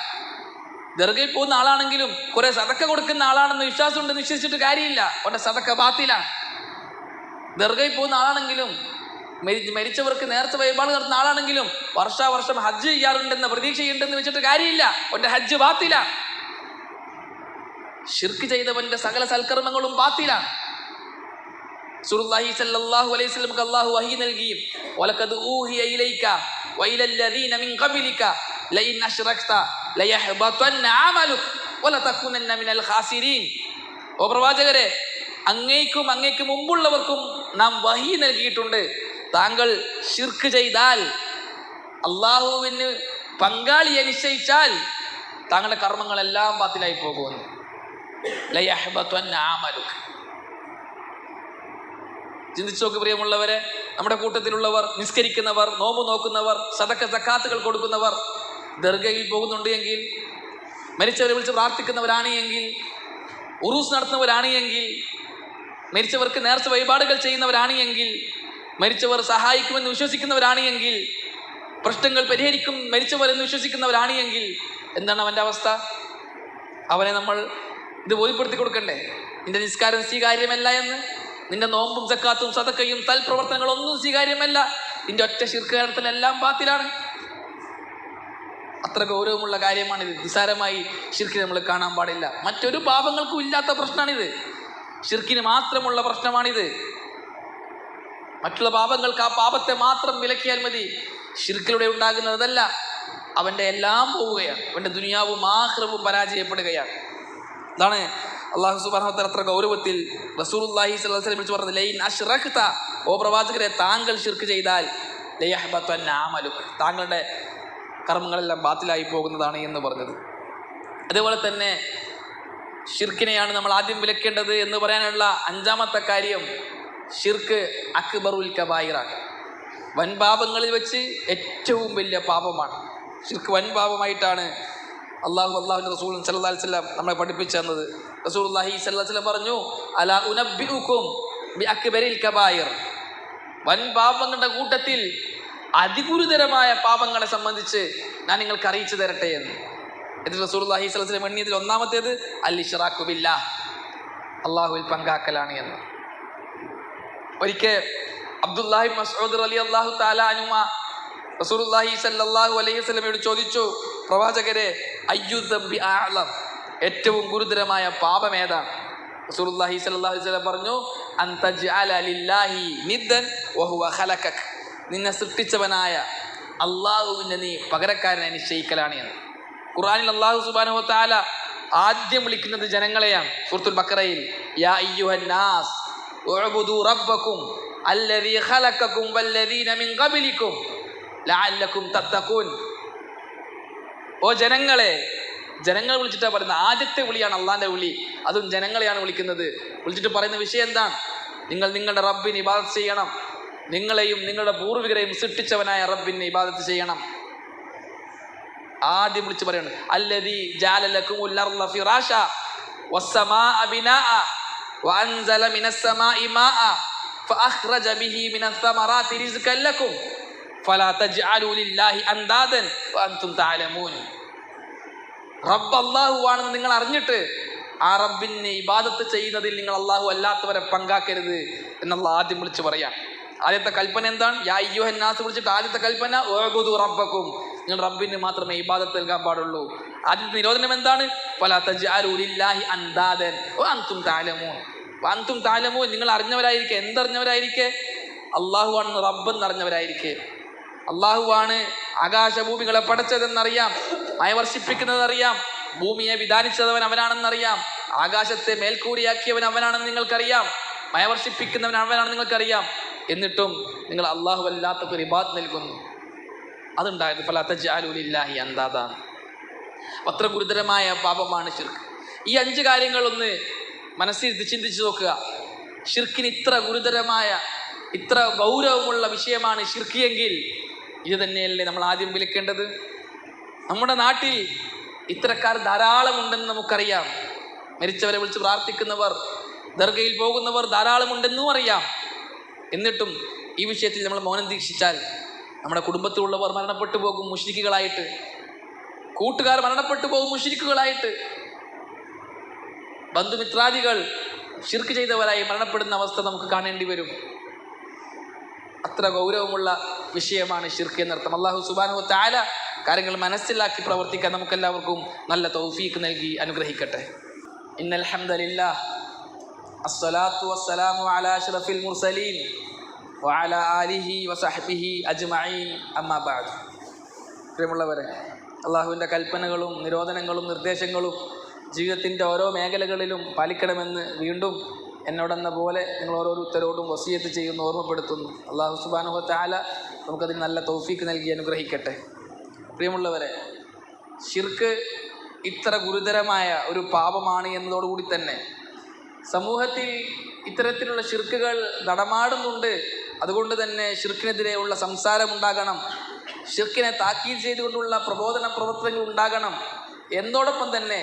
ദർഗയിൽ പോകുന്ന ആളാണെങ്കിലും കുറെ സദക്ക കൊടുക്കുന്ന ആളാണെന്ന് വിശ്വാസം ഉണ്ടെന്ന് വിശ്വസിച്ചിട്ട് കാര്യമില്ല, അവന്റെ സദക്ക ബാത്തിലാണ്. ദർഗയിൽ പോകുന്ന ആളാണെങ്കിലും മരിച്ചവർക്ക് നേർച്ച വഴിപാട് നടത്തുന്ന ആളാണെങ്കിലും വർഷാവർഷം ഹജ്ജ് ചെയ്യാറുണ്ടെന്ന് പ്രതീക്ഷയുണ്ടെന്ന് വെച്ചിട്ട് കാര്യമില്ല, അവന്റെ ഹജ്ജ് ബാത്തിലാണ്. ഷിർക്ക് ചെയ്തവന്റെ സകല സൽക്കർമ്മങ്ങളും ബാത്തിലാണ്. റസൂലുള്ളാഹി സ്വല്ലല്ലാഹു അലൈഹി വസല്ലം അല്ലാഹു വഹി നൽകി, വലഖദ് ഊഹിയ ഇലൈക വഇലല്ലദീന മിൻ ഖബലിക ലഇൻ അശ്റക്ത ലയഹ്ബതന്ന അമലുക വലതകുനന്ന മിനൽ ഖാസിരീൻ. ഓ പ്രവാചകരെ, അങ്ങേക്കും അങ്ങേക്ക് മുമ്പുള്ളവർക്കും നാം വഹി നൽകിയിട്ടുണ്ട്. താങ്കൾ ഷിർക്ക് ചെയ്താൽ, അള്ളാഹുവിന് പങ്കാളിയെ നിശ്ചയിച്ചാൽ താങ്കളുടെ കർമ്മങ്ങളെല്ലാം ബാത്തിലായി പോകുന്നു. ലയഹ്ബതന്ന അമലുക. ചിന്തിച്ചു നോക്ക് പ്രിയമുള്ളവരെ, നമ്മുടെ കൂട്ടത്തിലുള്ളവർ, നിസ്കരിക്കുന്നവർ, നോമ്പ് നോക്കുന്നവർ, സദക്ക സക്കാത്തുകൾ കൊടുക്കുന്നവർ, ദർഗയിൽ പോകുന്നുണ്ട് എങ്കിൽ, മരിച്ചവരെ വിളിച്ച് പ്രാർത്ഥിക്കുന്നവരാണ് എങ്കിൽ, ഉറൂസ് നടത്തുന്നവരാണ് എങ്കിൽ, മരിച്ചവർക്ക് നേർച്ച വഴിപാടുകൾ ചെയ്യുന്നവരാണ് എങ്കിൽ, മരിച്ചവർ സഹായിക്കുമെന്ന് വിശ്വസിക്കുന്നവരാണ് എങ്കിൽ, പ്രശ്നങ്ങൾ പരിഹരിക്കും മരിച്ചവരെന്ന് വിശ്വസിക്കുന്നവരാണ് എങ്കിൽ എന്താണ് അവൻ്റെ അവസ്ഥ? അവനെ നമ്മൾ ഇത് ബോധ്യപ്പെടുത്തി കൊടുക്കണ്ടേ? നിന്റെ നിസ്കാരം സ്വീകാര്യമല്ല എന്ന്, നിന്റെ നോമ്പും സക്കാത്തും സദക്കയും തൽപ്രവർത്തനങ്ങളൊന്നും സ്വീകാര്യമല്ല, നിന്റെ ഒറ്റ ഷിർക്ക് കാര്യത്തിലെല്ലാം ബാത്തിലാണ്. അത്ര ഗൗരവമുള്ള കാര്യമാണിത്. നിസ്സാരമായി ഷിർക്കിനെ നമ്മൾ കാണാൻ പാടില്ല. മറ്റൊരു പാപങ്ങൾക്കും ഇല്ലാത്ത പ്രശ്നമാണിത്, ഷിർക്കിന് മാത്രമുള്ള പ്രശ്നമാണിത്. മറ്റുള്ള പാപങ്ങൾക്ക് ആ പാപത്തെ മാത്രം വിലക്കിയാൽ മതി. ഷിർക്കിലൂടെ ഉണ്ടാകുന്നതല്ല, അവൻ്റെ എല്ലാം പോവുകയാണ്, അവൻ്റെ ദുനിയാവും ആഖിറവും പരാജയപ്പെടുകയാണ്. ഇതാണ് അല്ലാഹു സുബ്ഹാനഹു വ തആല അത്ര ഗൗരവത്തിൽ റസൂലുള്ളാഹി സ്വല്ലല്ലാഹു അലൈഹി വസല്ലം വിളിച്ചു പറഞ്ഞത്, ലൈൻ അശ്റക്ത, ഓ പ്രവാചകരെ, താങ്കൾ ഷിർക്ക് ചെയ്താൽ ലയഹ്ബതന്ന അമലുക, താങ്കളുടെ കർമ്മങ്ങളെല്ലാം ബാത്തിലായി പോകുന്നതാണ് എന്ന് പറഞ്ഞത്. അതേപോലെ തന്നെ ഷിർക്കിനെയാണ് നമ്മൾ ആദ്യം വിലക്കേണ്ടത് എന്ന് പറയാനുള്ള അഞ്ചാമത്തെ കാര്യം, ഷിർക്ക് അക്ബറുൽ കബായിറാണ്. വൻപാപങ്ങളിൽ വെച്ച് ഏറ്റവും വലിയ പാപമാണ് ഷിർക്ക്. വൻപാപമായിട്ടാണ് അള്ളാഹുവിൻ്റെ റസൂൽ സല്ലല്ലാഹു അലൈഹി വസല്ലം നമ്മളെ പഠിപ്പിച്ചു തന്നത്. റസൂലുള്ളാഹി സ്വല്ലല്ലാഹു അലൈഹി വസല്ലം പറഞ്ഞു, അലാ ഉനബ്ബിഉകും ബി അക്ബരിൽ കബായിർ, വൻപാപങ്ങളുടെ കൂട്ടത്തിൽ അതിഗുരുതരമായ പാപങ്ങളെ സംബന്ധിച്ച് ഞാൻ നിങ്ങൾക്ക് അറിയിച്ചു തരട്ടെ എന്ന്. എന്നിട്ട് റസൂലുള്ളാഹി സ്വല്ലല്ലാഹു അലൈഹി വസല്ലം എണ്ണിയതിൽ ഒന്നാമത്തേത് അൽ ഇശ്റാഖു ബില്ലാഹ്, അള്ളാഹുവിൽ പങ്കാക്കലാണ് എന്ന്. ഒരിക്കൽ അബ്ദുല്ലാഹി മസ്ഊദ് റളിയല്ലാഹു തആല അൻഹു റസൂലുള്ളാഹി സ്വല്ലല്ലാഹു അലൈഹി വസല്ലമയോട് ചോദിച്ചു, പ്രവാചകരെ, അയ്യു ദംബി അഅ്ലം, ഏറ്റവും ഗുരുതരമായ പാപം ഏതാണ്? റസൂലുള്ളാഹി സ്വല്ലല്ലാഹു അലൈഹി വസല്ലം പറഞ്ഞു, അൻതജ്അല ലില്ലാഹി നിദ്ദൻ വഹുവ ഖലഖക, നിന്നെ സൃഷ്ടിച്ചവനായ അള്ളാഹുവിനെ നീ പകരക്കാരനെ നിശ്ചയിക്കലാണ് എന്ന്. ഖുർആനിൽ അല്ലാഹു സുബ്ഹാനഹു വ തആല ആദ്യം വിളിക്കുന്നത് ജനങ്ങളെയാണ്. സൂറത്തുൽ ബഖറയിൽ യാ അയ്യുഹൻ നാസ് ഉഅ്ബുദു റബ്ബക്കും അല്ലദീ ഖലഖക്കും വല്ലദീന മിൻ ഖബ്ലിക്കും ലഅല്ലക്കും തത്തഖൂൻ. ഓ ജനങ്ങളെ, ജനങ്ങൾ വിളിച്ചിട്ടാണ് പറയുന്നത്. ആദ്യത്തെ വിളിയാണ് അള്ളാന്റെ വിളി, അതും ജനങ്ങളെയാണ് വിളിക്കുന്നത്. വിളിച്ചിട്ട് പറയുന്ന വിഷയം എന്താണ്? നിങ്ങൾ നിങ്ങളുടെ റബ്ബിന് ഇബാദത്ത് ചെയ്യണം, നിങ്ങളെയും നിങ്ങളുടെ പൂർവികരെയും സൃഷ്ടിച്ചവനായ റബ്ബിന് ഇബാദത്ത് ചെയ്യണം. ആദ്യം വിളിച്ച് പറയണം, അല്ലദീ ജഅല ലക്കുമുൽ അർള ഫിറാശ വസ്സമാഅ ബിനാഅ വഅൻസല മിനസ് സമാഇ മാഅ ഫഅഖ്റജ ബിഹി മിനസ് സമറാത്തി റിസ്ഖൻ ലക്കും ഫലാ തജ്അലൂ ലില്ലാഹി അൻദാദൻ വഅൻതും തഅലമൂൻ. റബ്ബ് അല്ലാഹു ആണെന്ന് നിങ്ങൾ അറിഞ്ഞിട്ട് ആ റബ്ബിനെ ഇബാദത്ത് ചെയ്യുന്നതിൽ നിങ്ങൾ അല്ലാഹു അല്ലാത്തവരെ പങ്കാക്കരുത് എന്നുള്ള ആദ്യം വിളിച്ച് പറയാം. ആദ്യത്തെ കൽപ്പന എന്താണ്? യാ അയ്യുഹൻ നാസ് വിളിച്ചിട്ട് ആദ്യത്തെ കൽപ്പന ഉഅ്ബുദു റബ്ബക്കും, നിങ്ങൾ റബ്ബിന് മാത്രമേ ഇബാദത്ത് നൽകാൻ പാടുള്ളൂ. ആദ്യത്തെ നിരോധനം എന്താണ്? ഫലാ തജ്അലൂ ലില്ലാഹി അൻദാദൻ വഅൻതും തഅലമൂൻ. വഅൻതും തഅലമൂൻ, നിങ്ങൾ അറിഞ്ഞവരായിരിക്കെ. എന്തറിഞ്ഞവരായിരിക്കെ? അല്ലാഹു ആണെന്ന് റബ്ബെന്ന് അറിഞ്ഞവരായിരിക്കെ. അള്ളാഹുവാണ് ആകാശഭൂമികളെ പടച്ചതെന്നറിയാം, മഴ വർഷിപ്പിക്കുന്നതറിയാം, ഭൂമിയെ വിധാനിച്ചതവൻ അവനാണെന്നറിയാം, ആകാശത്തെ മേൽക്കൂടിയാക്കിയവൻ അവനാണെന്ന് നിങ്ങൾക്കറിയാം, മഴ വർഷിപ്പിക്കുന്നവൻ അവനാണെന്ന് നിങ്ങൾക്കറിയാം. എന്നിട്ടും നിങ്ങൾ അള്ളാഹു അല്ലാത്തവർക്ക് ഇബാദത്ത് നൽകുന്നു. അതുണ്ടായത് ഫലാ തജ്അലൂ ലില്ലാഹി അൻദാദ. അത്ര ഗുരുതരമായ പാപമാണ് ശിർക്ക്. ഈ 5 കാര്യങ്ങളൊന്ന് മനസ്സിൽ ചിന്തിച്ചു നോക്കുക. ശിർക്കിന് ഇത്ര ഗുരുതരമായ, ഇത്ര ഗൗരവമുള്ള വിഷയമാണ് ശിർക്ക് എങ്കിൽ ഇത് തന്നെയല്ലേ നമ്മൾ ആദ്യം വിളിക്കേണ്ടത്? നമ്മുടെ നാട്ടിൽ ഇത്തരക്കാർ ധാരാളമുണ്ടെന്ന് നമുക്കറിയാം. മരിച്ചവരെ വിളിച്ച് പ്രാർത്ഥിക്കുന്നവർ, ദർഗയിൽ പോകുന്നവർ ധാരാളമുണ്ടെന്നും അറിയാം. എന്നിട്ടും ഈ വിഷയത്തിൽ നമ്മൾ മൗനം ദീക്ഷിച്ചാൽ നമ്മുടെ കുടുംബത്തിലുള്ളവർ മരണപ്പെട്ടു പോകും മുശ്രിക്കുകളായിട്ട്, കൂട്ടുകാർ മരണപ്പെട്ടു പോകും മുശ്രിക്കുകളായിട്ട്, ബന്ധുമിത്രാദികൾ ശിർക്ക് ചെയ്തവരായി മരണപ്പെടുന്ന അവസ്ഥ നമുക്ക് കാണേണ്ടി വരും. അത്ര ഗൗരവമുള്ള വിഷയമാണ് ശിർക്ക് എന്നർത്ഥം. അല്ലാഹു സുബ്ഹാനഹു വ തആല കാര്യങ്ങൾ മനസ്സിലാക്കി പ്രവർത്തിക്കാൻ നമുക്കെല്ലാവർക്കും നല്ല തൗഫീഖ് നൽകി അനുഗ്രഹിക്കട്ടെ. ഇന്നൽ ഹംദലില്ലാഹ് അസ്സലാത്തു വസ്സലാമു അലാ അഷ്റഫിൽ മുർസലീൻ വഅലാ ആലിഹി വസഹ്ബിഹി അജ്മഈൻ അമ്മാ ബഅദ്. പ്രിയമുള്ളവരെ, അള്ളാഹുവിൻ്റെ കൽപ്പനകളും നിരോധനങ്ങളും നിർദ്ദേശങ്ങളും ജീവിതത്തിൻ്റെ ഓരോ മേഖലകളിലും പാലിക്കണമെന്ന് വീണ്ടും എന്നോടെന്ന പോലെ നിങ്ങൾ ഓരോരുത്തരോടും വസിയത്ത് ചെയ്യുന്നു, ഓർമ്മപ്പെടുത്തുന്നു. അല്ലാഹു സുബ്ഹാനഹു വ തആല നമുക്കതിന് നല്ല തൗഫീഖ് നൽകി അനുഗ്രഹിക്കട്ടെ. പ്രിയമുള്ളവരെ, ശിർക്ക് ഇത്ര ഗുരുതരമായ ഒരു പാപമാണ് എന്നതോടുകൂടി തന്നെ സമൂഹത്തിൽ ഇത്തരത്തിലുള്ള ശിർക്കുകൾ നടമാടുന്നുണ്ട്. അതുകൊണ്ട് തന്നെ ശിർക്കിനെതിരെയുള്ള സംസാരമുണ്ടാകണം, ശിർക്കിനെ താക്കീത് ചെയ്തുകൊണ്ടുള്ള പ്രബോധന പ്രവർത്തനങ്ങൾ ഉണ്ടാകണം. എന്നോടൊപ്പം തന്നെ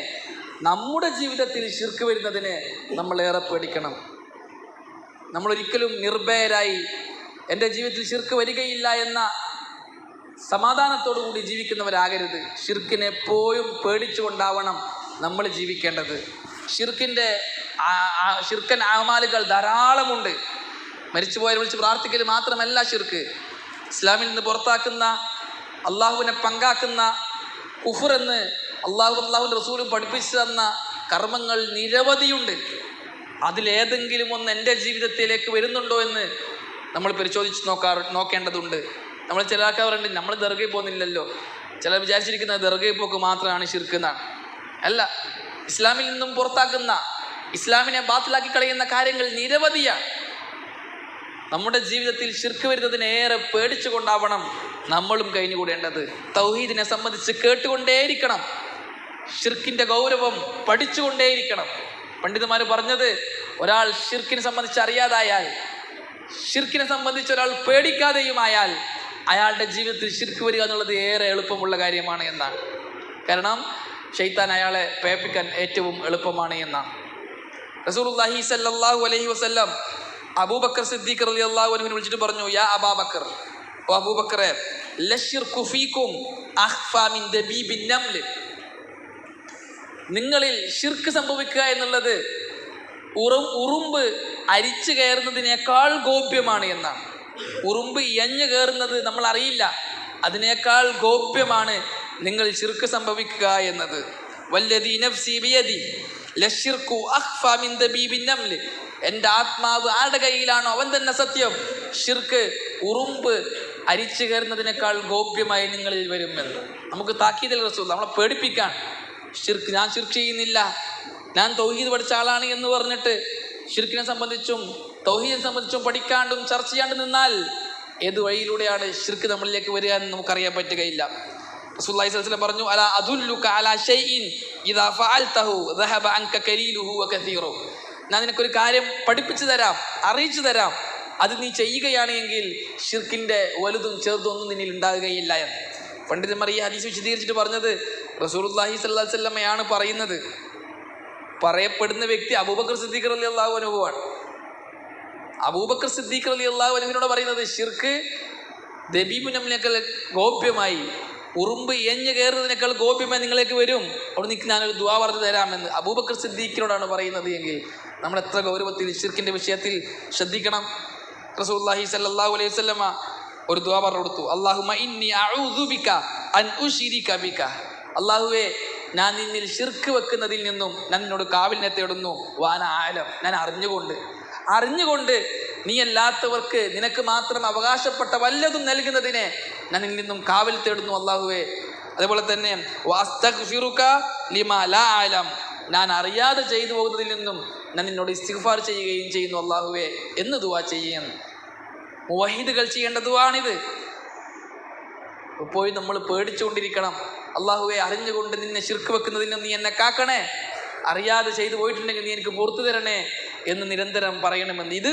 നമ്മുടെ ജീവിതത്തിൽ ശിർക്ക് വരുന്നതിന് നമ്മളേറെ പേടിക്കണം. നമ്മളൊരിക്കലും നിർഭയരായി എൻ്റെ ജീവിതത്തിൽ ശിർക്ക് വരികയില്ല എന്ന സമാധാനത്തോടു കൂടി ജീവിക്കുന്നവരാകരുത്. ശിർക്കിനെ എപ്പോഴും പേടിച്ചുകൊണ്ടാവണം നമ്മൾ ജീവിക്കേണ്ടത്. ശിർക്കൻ ആമാലുകൾ ധാരാളമുണ്ട്. മരിച്ചുപോയവരെ വിളിച്ച് പ്രാർത്ഥിക്കൽ മാത്രമല്ല ശിർക്ക്. ഇസ്ലാമിൽ നിന്ന് പുറത്താക്കുന്ന, അള്ളാഹുവിനെ പങ്കാക്കുന്ന, കുഫർ എന്ന് അള്ളാഹുവിൻ്റെ റസൂലും പഠിപ്പിച്ചു തന്ന കർമ്മങ്ങൾ നിരവധിയുണ്ട്. അതിലേതെങ്കിലും ഒന്ന് എൻ്റെ ജീവിതത്തിലേക്ക് വരുന്നുണ്ടോ എന്ന് നമ്മൾ പരിശോധിച്ച് നോക്കേണ്ടതുണ്ട്. നമ്മൾ ചില ആൾക്കാരുണ്ട്, നമ്മൾ ദർഗയിൽ പോകുന്നില്ലല്ലോ, ചിലർ വിചാരിച്ചിരിക്കുന്നത് ദർഗയിൽ പോക്ക് മാത്രമാണ് ശിർക്ക് എന്നാണ്. അല്ല, ഇസ്ലാമിൽ നിന്നും പുറത്താക്കുന്ന, ഇസ്ലാമിനെ ബാത്തിലാക്കി കളയുന്ന കാര്യങ്ങൾ നിരവധിയാണ്. നമ്മുടെ ജീവിതത്തിൽ ശിർക്ക് വരുന്നതിനെ ഏറെ പേടിച്ചുകൊണ്ടാവണം നമ്മളും കഴിഞ്ഞുകൂടേണ്ടത്. തൗഹീദിനെ സംബന്ധിച്ച് കേട്ടുകൊണ്ടേയിരിക്കണം, ശിർക്കിൻ്റെ ഗൗരവം പഠിച്ചുകൊണ്ടേയിരിക്കണം. പണ്ഡിതന്മാർ പറഞ്ഞത്, ഒരാൾ ശിർക്കിനെ സംബന്ധിച്ച് അറിയാതായാൽ, ശിർക്കിനെ സംബന്ധിച്ച് ഒരാൾ പേടിക്കാതെയുമായാൽ അയാളുടെ ജീവിതത്തിൽ ശിർക്ക് വരിക എന്നുള്ളത് ഏറെ എളുപ്പമുള്ള കാര്യമാണ് എന്നാണ്. കാരണം ശൈത്താൻ അയാളെ പേപ്പിക്കാൻ ഏറ്റവും എളുപ്പമാണ് എന്നാണ്. റസൂലുള്ളാഹി സ്വല്ലല്ലാഹു അലൈഹി വസല്ലം അബൂബക്കർ സിദ്ദീഖ് റളിയല്ലാഹു അൻഹുവിനെ വിളിച്ചിട്ട് പറഞ്ഞു, യാ അബൂബക്കർ, ഓ അബൂബക്കറെ, ലശ്ശിർകു ഫീകും അഖ്ഫാ മിൻ ദബീബിൻ നംൽ. നിങ്ങളിൽ ശിർക്ക് സംഭവിക്കുക എന്നുള്ളത് ഉറുമ്പ് അരിച്ചു കയറുന്നതിനേക്കാൾ ഗോപ്യമാണ് എന്നാണ്. ഉറുമ്പ് എഞ്ഞു കയറുന്നത് നമ്മൾ അറിയില്ല, അതിനേക്കാൾ ഗോപ്യമാണ് നിങ്ങൾ ശിർക്ക് സംഭവിക്കുക എന്നത്. വല്ലദീ നഫ്സി ബിയദി, ലശ്ശിർക്കു അഖ്ഫ മിൻ ദബീബിൻ നംൽ. എൻ്റെ ആത്മാവ് ആരുടെ കയ്യിലാണോ അവൻ തന്നെ സത്യം. ഷിർക്ക് ഉറുമ്പ് അരിച്ചു കയറുന്നതിനേക്കാൾ ഗോപ്യമായി നിങ്ങളിൽ വരുമെന്ന് നമുക്ക് താക്കീതിൽ റസൂൽ നമ്മളെ പേടിപ്പിക്കാൻ. ഷിർക്ക്, ഞാൻ ഷിർക്ക് ചെയ്യുന്നില്ല, ഞാൻ തൗഹീദ് പഠിച്ച ആളാണ് എന്ന് പറഞ്ഞിട്ട് ഷിർക്കിനെ സംബന്ധിച്ചും തൗഹീദിനെ സംബന്ധിച്ചും പഠിക്കാണ്ടും ചർച്ച ചെയ്യാണ്ട് നിന്നാൽ ഏത് വഴിയിലൂടെയാണ് ഷിർക്ക് നമ്മളിലേക്ക് വരിക എന്ന് നമുക്കറിയാൻ പറ്റുകയില്ല. റസൂലുള്ളാഹി സ്വല്ലല്ലാഹു അലൈഹി വസല്ലം പറഞ്ഞു, അലാ അദുല്ലുക അലാ ഷൈഇൻ ഇദാ ഫഅൽതഹു ദഹബ അൻക ഖലീലുഹു വകസീറുഹു. ഞാൻ നിനക്കൊരു കാര്യം പഠിപ്പിച്ചു തരാം, അറിയിച്ചു തരാം, അത് നീ ചെയ്യുകയാണ് എങ്കിൽ ഷിർക്കിന്റെ വലുതും ചെറുതും ഒന്നും നിന്നിൽ ഉണ്ടാകുകയില്ല എന്ന് പണ്ഡിതന്മാർ ഈ ഹദീസ് വിശദീകരിച്ചിട്ട് പറഞ്ഞത് റസൂലുള്ളാഹി സ്വല്ലല്ലാഹു അലൈഹി വസല്ലമയാണ് പറയുന്നത്. പറയപ്പെടുന്ന വ്യക്തി അബൂബക്കർ സിദ്ദീഖ് റളിയല്ലാഹു അൻഹു ആണ്. അബൂബക്കർ സിദ്ദീഖ് റളിയല്ലാഹു അൻഹുവിനോട് പറയുന്നത് ഷിർക്ക് ദബീബു നംലിനേക്കാൾ ഗോപ്യമായി, ഉറുമ്പ് എഞ്ഞു കയറുന്നതിനേക്കാൾ ഗോപ്യമായി നിങ്ങളിലേക്ക് വരും, അവിടെ നിൽക്ക് ഞാനൊരു ദുആ പറഞ്ഞു തരാമെന്ന് അബൂബക്കർ സിദ്ദീഖിനോടാണ് പറയുന്നത് എങ്കിൽ നമ്മൾ എത്ര ഗൗരവത്തിൽ ഷിർക്കിന്റെ വിഷയത്തിൽ ശ്രദ്ധിക്കണം. റസൂലുള്ളാഹി സ്വല്ലല്ലാഹു അലൈഹി വസല്ലമ ഒരു ദുആ പറഞ്ഞു കൊടുത്തു, അല്ലാഹുമ്മ ഇന്നി അഊദു ബിക അൻ ഉശ്രിക ബിക. അല്ലാഹുവേ, ഞാൻ നിന്നിൽ ഷിർക്ക് വെക്കുന്നതിൽ നിന്നും ഞാൻ നിന്നോട് കാവലിനെ തേടുന്നു. വാന ആലം, ഞാൻ അറിഞ്ഞുകൊണ്ട് നീ അല്ലാത്തവർക്ക് നിനക്ക് മാത്രം അവകാശപ്പെട്ട വല്ലതും നൽകുന്നതിനെ ഞാൻ നിന്നിൽ നിന്നും കാവൽ തേടുന്നു അല്ലാഹുവേ. അതേപോലെ തന്നെ വഅസ്തഗ്ഫിറുക ലിമാ ലാ അഅലം, ഞാൻ അറിയാതെ ചെയ്തു പോകുന്നതിൽ നിന്നും ഞാൻ നിന്നോട് ഇസ്തിഗ്ഫാർ ചെയ്യുകയും ചെയ്യുന്നു അല്ലാഹുവേ എന്ന് ദുആ ചെയ്യുന്നു. മുവഹിദുകൾ ചെയ്യേണ്ട ദുആണിത്. എപ്പോഴും നമ്മൾ പേടിച്ചുകൊണ്ടിരിക്കണം, അല്ലാഹുവേ അറിഞ്ഞുകൊണ്ട് നിന്നെ ശിർക്ക് വെക്കുന്നതിൽ നിന്ന് നീ എന്നെ കാക്കണേ, അറിയാതെ ചെയ്തു പോയിട്ടുണ്ടെങ്കിൽ നീ എനിക്ക് പുറത്തു തരണേ എന്ന് നിരന്തരം പറയണമെന്ന്. ഇത്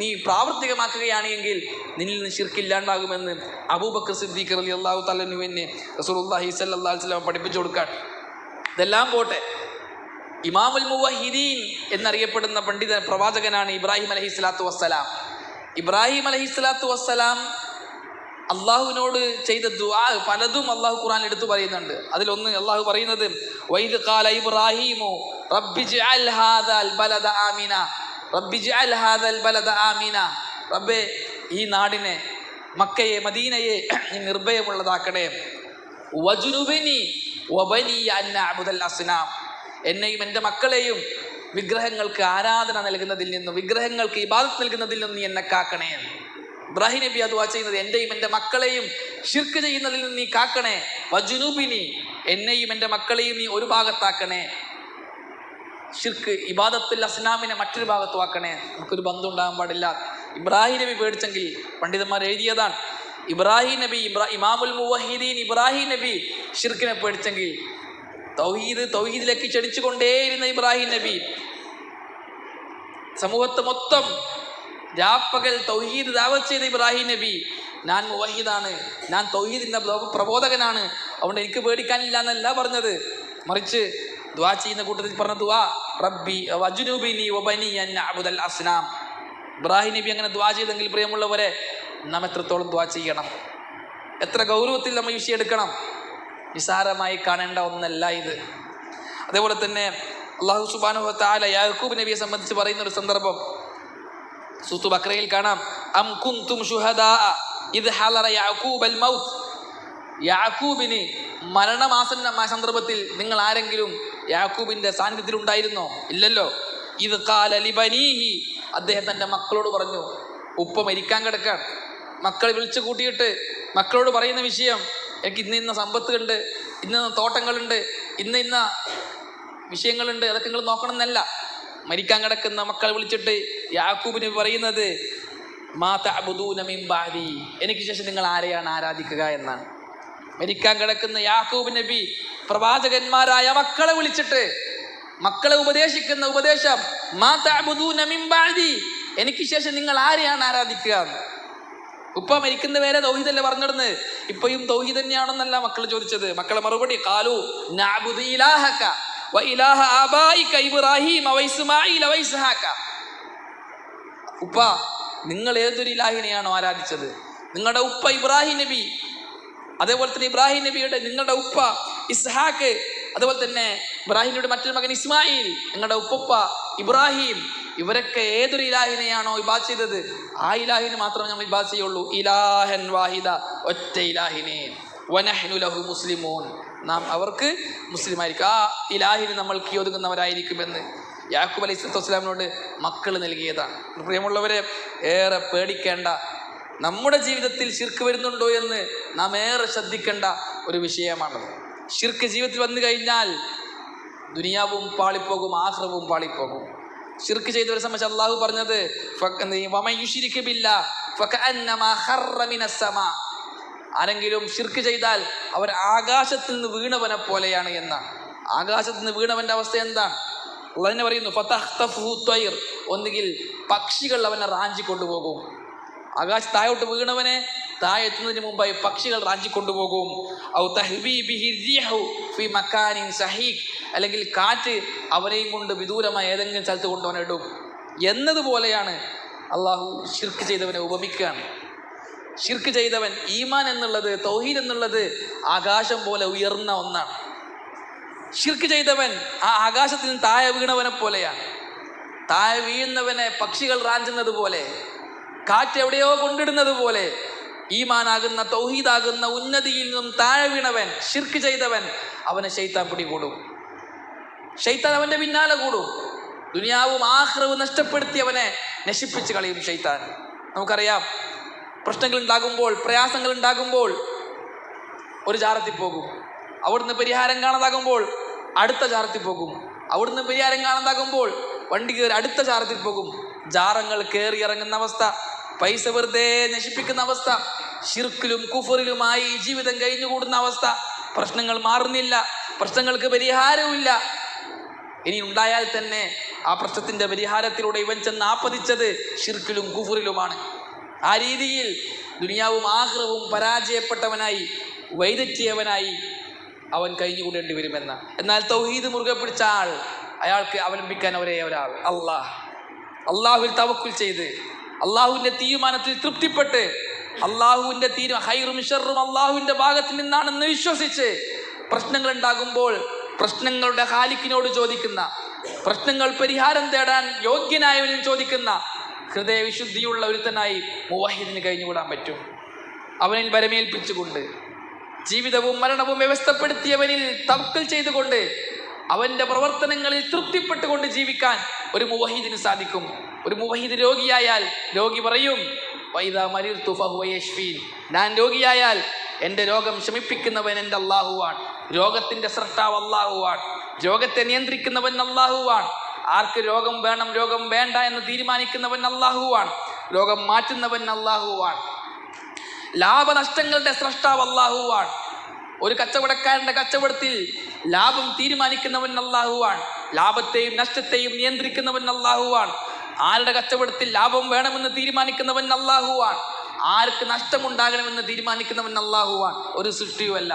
നീ പ്രാവർത്തികമാക്കുകയാണ് എങ്കിൽ നിന്നിൽ നിന്ന് ശിർക്കില്ലാണ്ടാകുമെന്ന് അബൂബക്കർ സിദ്ദീഖ് റളിയല്ലാഹു തആല അൻഹുവിനെ റസൂലുള്ളാഹി സ്വല്ലല്ലാഹു അലൈഹി വസല്ലം പഠിപ്പിച്ചു കൊടുക്കാൻ. ഇതെല്ലാം പോട്ടെ, ഇമാമുൽ മുവഹിദീൻ എന്നറിയപ്പെടുന്ന പണ്ഡിത പ്രവാചകനാണ് ഇബ്രാഹിം അലൈഹിസ്സലാത്തു വസ്സലാം. ഇബ്രാഹിം അലൈഹിസ്സലാത്തു വസ്സലാം അള്ളാഹുവിനോട് ചെയ്ത ദുആ പലതും അള്ളാഹു ഖുർആനിൽ എടുത്തു പറയുന്നുണ്ട്. അതിലൊന്ന് അള്ളാഹു പറയുന്നത്, വൈദ് ഖാല ഇബ്രാഹിമു റബ്ബി ജ്അൽ ഹാദൽ ബലദ ആമിന, റബ്ബി ജ്അൽ ഹാദൽ ബലദ ആമിന. റബ്ബേ, ഈ നാടിനെ, മക്കയെ, മദീനയെ നീ നിർഭയമുള്ളതാക്കണേ. വജുനുബിനി വബനി അൻ നഅബുദൽ അസ്നാം, എന്നെയും എൻ്റെ മക്കളെയും വിഗ്രഹങ്ങൾക്ക് ആരാധന നൽകുന്നതിൽ നിന്നും വിഗ്രഹങ്ങൾക്ക് ഇബാദത്ത് നൽകുന്നതിൽ നിന്നും നീ എന്നെ കാക്കണേ. ഇബ്രാഹിം നബി ദുആ ചെയ്യുന്നത്, എൻ്റെയും എൻ്റെ മക്കളെയും ഷിർക്ക് ചെയ്യുന്നതിൽ നിന്ന് നീ കാക്കണേ. വജുനുബിനി, എന്നെയും എൻ്റെ മക്കളെയും നീ ഒരു ഭാഗത്താക്കണേ. ഷിർക്ക് ഇബാദത്തുൽ അസ്നാമിനെ മറ്റൊരു ഭാഗത്തുവാക്കണേ. നമുക്കൊരു ബന്ധം ഉണ്ടാകാൻ പാടില്ല. ഇബ്രാഹിം നബി പേടിച്ചെങ്കിൽ പണ്ഡിതന്മാർ എഴുതിയതാണ്, ഇബ്രാഹിം നബി ഇമാമുൽ മുവഹിദീൻ ഇബ്രാഹിം നബി ഷിർക്കിനെ പേടിച്ചെങ്കിൽ തൗഹീദിലേക്ക് ക്ഷണിച്ചുകൊണ്ടേയിരുന്ന ഇബ്രാഹിം നബി സമൂഹത്തെ മൊത്തം രാപ്പകൽ തൗഹീദ് ദഅവത്ത് ചെയ്ത ഇബ്രാഹിം നബി, ഞാൻ മുവഹിദാണ്, ഞാൻ തൗഹീദിന്റെ പ്രബോധകനാണ്, അതുകൊണ്ട് എനിക്ക് പേടിക്കാനില്ല എന്നല്ല പറഞ്ഞത്. മറിച്ച് ദുആ ചെയ്യുന്ന കൂട്ടത്തിൽ പറഞ്ഞ ദുആ, റബ്ബി വജ്നുബിനി വബനി അൻ നഅബുദൽ അസ്നാം. ഇബ്രാഹിം നബി അങ്ങനെ ദുആ ചെയ്തെങ്കിൽ പ്രിയമുള്ളവരെ, നാം എത്രത്തോളം ദുആ ചെയ്യണം, എത്ര ഗൗരവത്തിൽ നമ്മൾ വിഷയം എടുക്കണം. നിസാരമായി കാണേണ്ട ഒന്നല്ല ഇത്. അതേപോലെ തന്നെ അല്ലാഹു സുബ്ഹാനഹു വ തആല യാക്കൂബ് നബിയെ സംബന്ധിച്ച് പറയുന്ന ഒരു സന്ദർഭം സൂറത്ത് ബഖറയിൽ കാണാം, അം കുൻതും ശുഹദാ ഇദ് ഹലറ യാക്കൂബൽ മൗത്ത്. യാക്കൂബിന് മരണമാസന്നമായ സന്ദർഭത്തിൽ നിങ്ങൾ ആരെങ്കിലും യാക്കൂബിന്റെ സാന്നിധ്യത്തിൽ ഉണ്ടായിരുന്നോ? ഇല്ലല്ലോ. ഇത് ഖാല ലിബനീഹി, അദ്ദേഹം തൻ്റെ മക്കളോട് പറഞ്ഞു, ഉപ്പ മരിക്കാൻ കിടക്കാൻ, മക്കളെ വിളിച്ചു കൂട്ടിയിട്ട് മക്കളോട് പറയുന്ന വിഷയം, എനിക്ക് ഇന്ന സമ്പത്തുണ്ട്, ഇന്ന തോട്ടങ്ങളുണ്ട്, ഇന്ന വിഷയങ്ങളുണ്ട്, അതൊക്കെ നിങ്ങൾ നോക്കണം എന്നല്ല. മരിക്കാൻ കിടക്കുന്ന മക്കളെ വിളിച്ചിട്ട് യാക്കൂബ് നബി പറയുന്നത്, മാ തഅബുദൂന മിൻ ബഅദി, എനിക്ക് ശേഷം നിങ്ങൾ ആരെയാണ് ആരാധിക്കുക എന്നാണ്. മരിക്കാൻ കിടക്കുന്ന യാക്കൂബ് നബി പ്രവാചകന്മാരായ മക്കളെ വിളിച്ചിട്ട് മക്കളെ ഉപദേശിക്കുന്ന ഉപദേശം, മാ തഅബുദൂന മിൻ ബഅദി, എനിക്ക് ശേഷം നിങ്ങൾ ആരെയാണ് ആരാധിക്കുക. ഉപ്പ മരിക്കുന്ന പേരെ തൗഹീദല്ലേ പറഞ്ഞിടുന്ന്, ഇപ്പയും തൗഹീദ് തന്നെയാണെന്നല്ല മക്കൾ ചോദിച്ചത്. മക്കളെ മറുപടി, ഖാലു നഅബുദു ഇലാഹക വ ഇലാഹ ആബായിക ഇബ്രാഹിം വ ഇസ്മാഈൽ വ ഇസ്ഹാക. ഉപ്പ, നിങ്ങൾ ഏതൊരു ഇലാഹിനെയാണോ ആരാധിച്ചത്, നിങ്ങളുടെ ഉപ്പ ഇബ്രാഹിം നബി, അതേപോലെ തന്നെ ഇബ്രാഹിം നബിയുടെ നിങ്ങളുടെ ഉപ്പ ഇസ്ഹാക്ക്, അതുപോലെ തന്നെ ഇബ്രാഹിം നബിയുടെ മറ്റൊരു മകൻ ഇസ്മായിൽ, നിങ്ങളുടെ ഉപ്പ ഇബ്രാഹിം, ഇവരൊക്കെ ഏതൊരു ഇലാഹിനെയാണോ ഇബാദത്ത് ചെയ്തത്, ആ ഇലാഹിന് മാത്രമേ നമ്മൾ ഇബാദത്ത് ചെയ്യുള്ളൂ. ഇലാഹൻ വാഹിദ, ഒറ്റ ഇലാഹിനെ. വനഹ്നു ലഹു മുസ്ലിമൂൻ, നാം അവർക്ക് മുസ്ലിമായിരിക്കും, ആ ഇലാഹിന് നമ്മൾ കീഴൊതുങ്ങുന്നവരായിരിക്കുമെന്ന് യാക്കൂബ് അലൈഹി സ്വലാത്തു വസ്സലാമിനോട് മക്കൾ നൽകിയതാണ്. പ്രിയമുള്ളവരെ, ഏറെ പേടിക്കേണ്ട, നമ്മുടെ ജീവിതത്തിൽ ശിർക്ക് വരുന്നുണ്ടോ എന്ന് നാം ഏറെ ശ്രദ്ധിക്കേണ്ട ഒരു വിഷയമാണത്. ശിർക്ക് ജീവിതത്തിൽ വന്നു കഴിഞ്ഞാൽ ദുനിയാവും പാളിപ്പോകും, ആഖിറവും പാളിപ്പോകും. ശിർക്ക് ചെയ്തവരെ സംബന്ധിച്ച് അള്ളാഹു പറഞ്ഞത് ആരെങ്കിലും ശിർക്ക് ചെയ്താൽ അവർ ആകാശത്തിൽ നിന്ന് വീണവനെ പോലെയാണ് എന്നാണ്. ആകാശത്തിൽ നിന്ന് വീണവന്റെ അവസ്ഥ എന്താണ്? അള്ളാഹു തന്നെ പറയുന്നു, ഫതഖ്തഫുഹു ത്വയ്ർ, ഒന്നുകിൽ പക്ഷികൾ അവനെ റാഞ്ചി കൊണ്ടുപോകും. ആകാശത്ത് താഴോട്ട് വീണവനെ താഴെ എത്തുന്നതിന് മുമ്പായി പക്ഷികൾ റാഞ്ചി കൊണ്ടുപോകും. ഔ തഹ്വീ ബിഹി റിഹു ഫീ മക്കാനിൻ സഹീഖ്, അല്ലെങ്കിൽ കാറ്റ് അവനെയും കൊണ്ട് വിദൂരമായ ഏതെങ്കിലും സ്ഥലത്ത് കൊണ്ടുവനെ ഇടും എന്നതുപോലെയാണ് അള്ളാഹു ശിർക്ക് ചെയ്തവനെ ഉപമിക്കുകയാണ്. ശിർക്ക് ചെയ്തവൻ, ഈമാൻ എന്നുള്ളത്, തൗഹീദ് എന്നുള്ളത് ആകാശം പോലെ ഉയർന്ന ഒന്നാണ്. ശിർക്ക് ചെയ്തവൻ ആ ആകാശത്തിൽ നിന്ന് താഴെ വീണവനെ പോലെയാണ്. താഴെ വീഴുന്നവനെ പക്ഷികൾ റാഞ്ചുന്നത് പോലെ, കാറ്റ് എവിടെയോ കൊണ്ടിടുന്നത് പോലെ, ഈമാനാകുന്ന തൗഹീദാകുന്ന ഉന്നതിയിൽ നിന്നും താഴെ വീണവൻ, ശിർക്ക് ചെയ്തവൻ, അവനെ ശൈത്താൻ പിടികൂടും. ശൈത്താൻ അവന്റെ പിന്നാലെ കൂടും. ദുനിയാവും ആഖിറവും നഷ്ടപ്പെടുത്തി അവനെ നശിപ്പിച്ച് കളയും ശൈത്താൻ. നമുക്കറിയാം, പ്രശ്നങ്ങൾ ഉണ്ടാകുമ്പോൾ, പ്രയാസങ്ങൾ ഉണ്ടാകുമ്പോൾ ഒരു ജാറത്തിൽ പോകും. അവിടുന്ന് പരിഹാരം കാണാതാകുമ്പോൾ അടുത്ത ജാറത്തിൽ പോകും. അവിടുന്ന് പരിഹാരം കാണാതാകുമ്പോൾ വണ്ടി കയറി അടുത്ത ജാറത്തിൽ പോകും. ജാറങ്ങൾ കയറി ഇറങ്ങുന്ന അവസ്ഥ, പൈസ വെറുതെ നശിപ്പിക്കുന്ന അവസ്ഥ, ശിർക്കിലും കുഫറിലുമായി ജീവിതം കഴിഞ്ഞുകൂടുന്ന അവസ്ഥ. പ്രശ്നങ്ങൾ മാറുന്നില്ല, പ്രശ്നങ്ങൾക്ക് പരിഹാരവുമില്ല. ഇനി ഉണ്ടായാൽ തന്നെ ആ പ്രശ്നത്തിന്റെ പരിഹാരത്തിലൂടെ ഇവൻ ചെന്ന് ആപ്പതിച്ചത് ശിർക്കിലും കുഫറിലുമാണ്. ആ രീതിയിൽ ദുനിയാവും ആഖിറവും പരാജയപ്പെട്ടവനായി, വൈദഗ്ധ്യവനായി അവൻ കഴിഞ്ഞുകൂടേണ്ടി വരുമെന്ന. എന്നാൽ തൗഹീദ് മുറുകെ പിടിച്ച ആൾ, അയാൾക്ക് അവലംബിക്കാൻ ഒരേ ഒരാൾ അള്ളാഹ്. അള്ളാഹുവിൽ തവക്കുൽ ചെയ്ത്, അള്ളാഹുവിന്റെ തീരുമാനത്തിൽ തൃപ്തിപ്പെട്ട്, അള്ളാഹുവിന്റെ ഹൈറും ഷർറും അള്ളാഹുവിന്റെ ഭാഗത്തിൽ നിന്നാണെന്ന് വിശ്വസിച്ച്, പ്രശ്നങ്ങൾ ഉണ്ടാകുമ്പോൾ പ്രശ്നങ്ങളുടെ ഖാലിക്കിനോട് ചോദിക്കുന്ന, പ്രശ്നങ്ങൾ പരിഹാരം തേടാൻ യോഗ്യനായവനിൽ ചോദിക്കുന്ന ഹൃദയവിശുദ്ധിയുള്ള ഒരുത്തനായി മുവഹിദിന് കഴിഞ്ഞുകൂടാൻ പറ്റും. അവനിൽ ബരമേൽപ്പിച്ചുകൊണ്ട്, ജീവിതവും മരണവും വ്യവസ്ഥപ്പെടുത്തിയവനിൽ തവക്കൽ ചെയ്തുകൊണ്ട്, അവന്റെ പ്രവർത്തനങ്ങളിൽ തൃപ്തിപ്പെട്ടുകൊണ്ട് ജീവിക്കാൻ ഒരു മുവഹിദിന് സാധിക്കും. ഒരു മുവഹിദ് രോഗിയായാൽ രോഗി പറയും, വൈദാ മരിർതു ഫഹുവ യശ്ഫീൻ, ഞാൻ രോഗിയായാൽ എൻ്റെ രോഗം ശമിപ്പിക്കുന്നവൻ എൻ്റെ അല്ലാഹുവാണ്. രോഗത്തിന്റെ സ്രഷ്ടാവ് അല്ലാഹുവാണ്. രോഗത്തെ നിയന്ത്രിക്കുന്നവൻ അല്ലാഹുവാണ്. ആർക്ക് രോഗം വേണം, രോഗം വേണ്ട എന്ന് തീരുമാനിക്കുന്നവൻ അല്ലാഹുവാണ്. രോഗം മാറ്റുന്നവൻ അല്ലാഹുവാണ്. ലാഭനഷ്ടങ്ങളുടെ സ്രഷ്ടാവ് അല്ലാഹുവാണ്. ഒരു കച്ചവടക്കാരന്റെ കച്ചവടത്തിൽ ലാഭം തീരുമാനിക്കുന്നവൻ അല്ലാഹുവാണ്. ലാഭത്തെയും നഷ്ടത്തെയും നിയന്ത്രിക്കുന്നവൻ അല്ലാഹുവാണ്. ആരുടെ കച്ചവടത്തിൽ ലാഭം വേണമെന്ന് തീരുമാനിക്കുന്നവൻ അല്ലാഹുവാണ്. ആർക്ക് നഷ്ടമുണ്ടാകണമെന്ന് തീരുമാനിക്കുന്നവൻ അല്ലാഹുവാണ്. ഒരു സൃഷ്ടിയുമല്ല,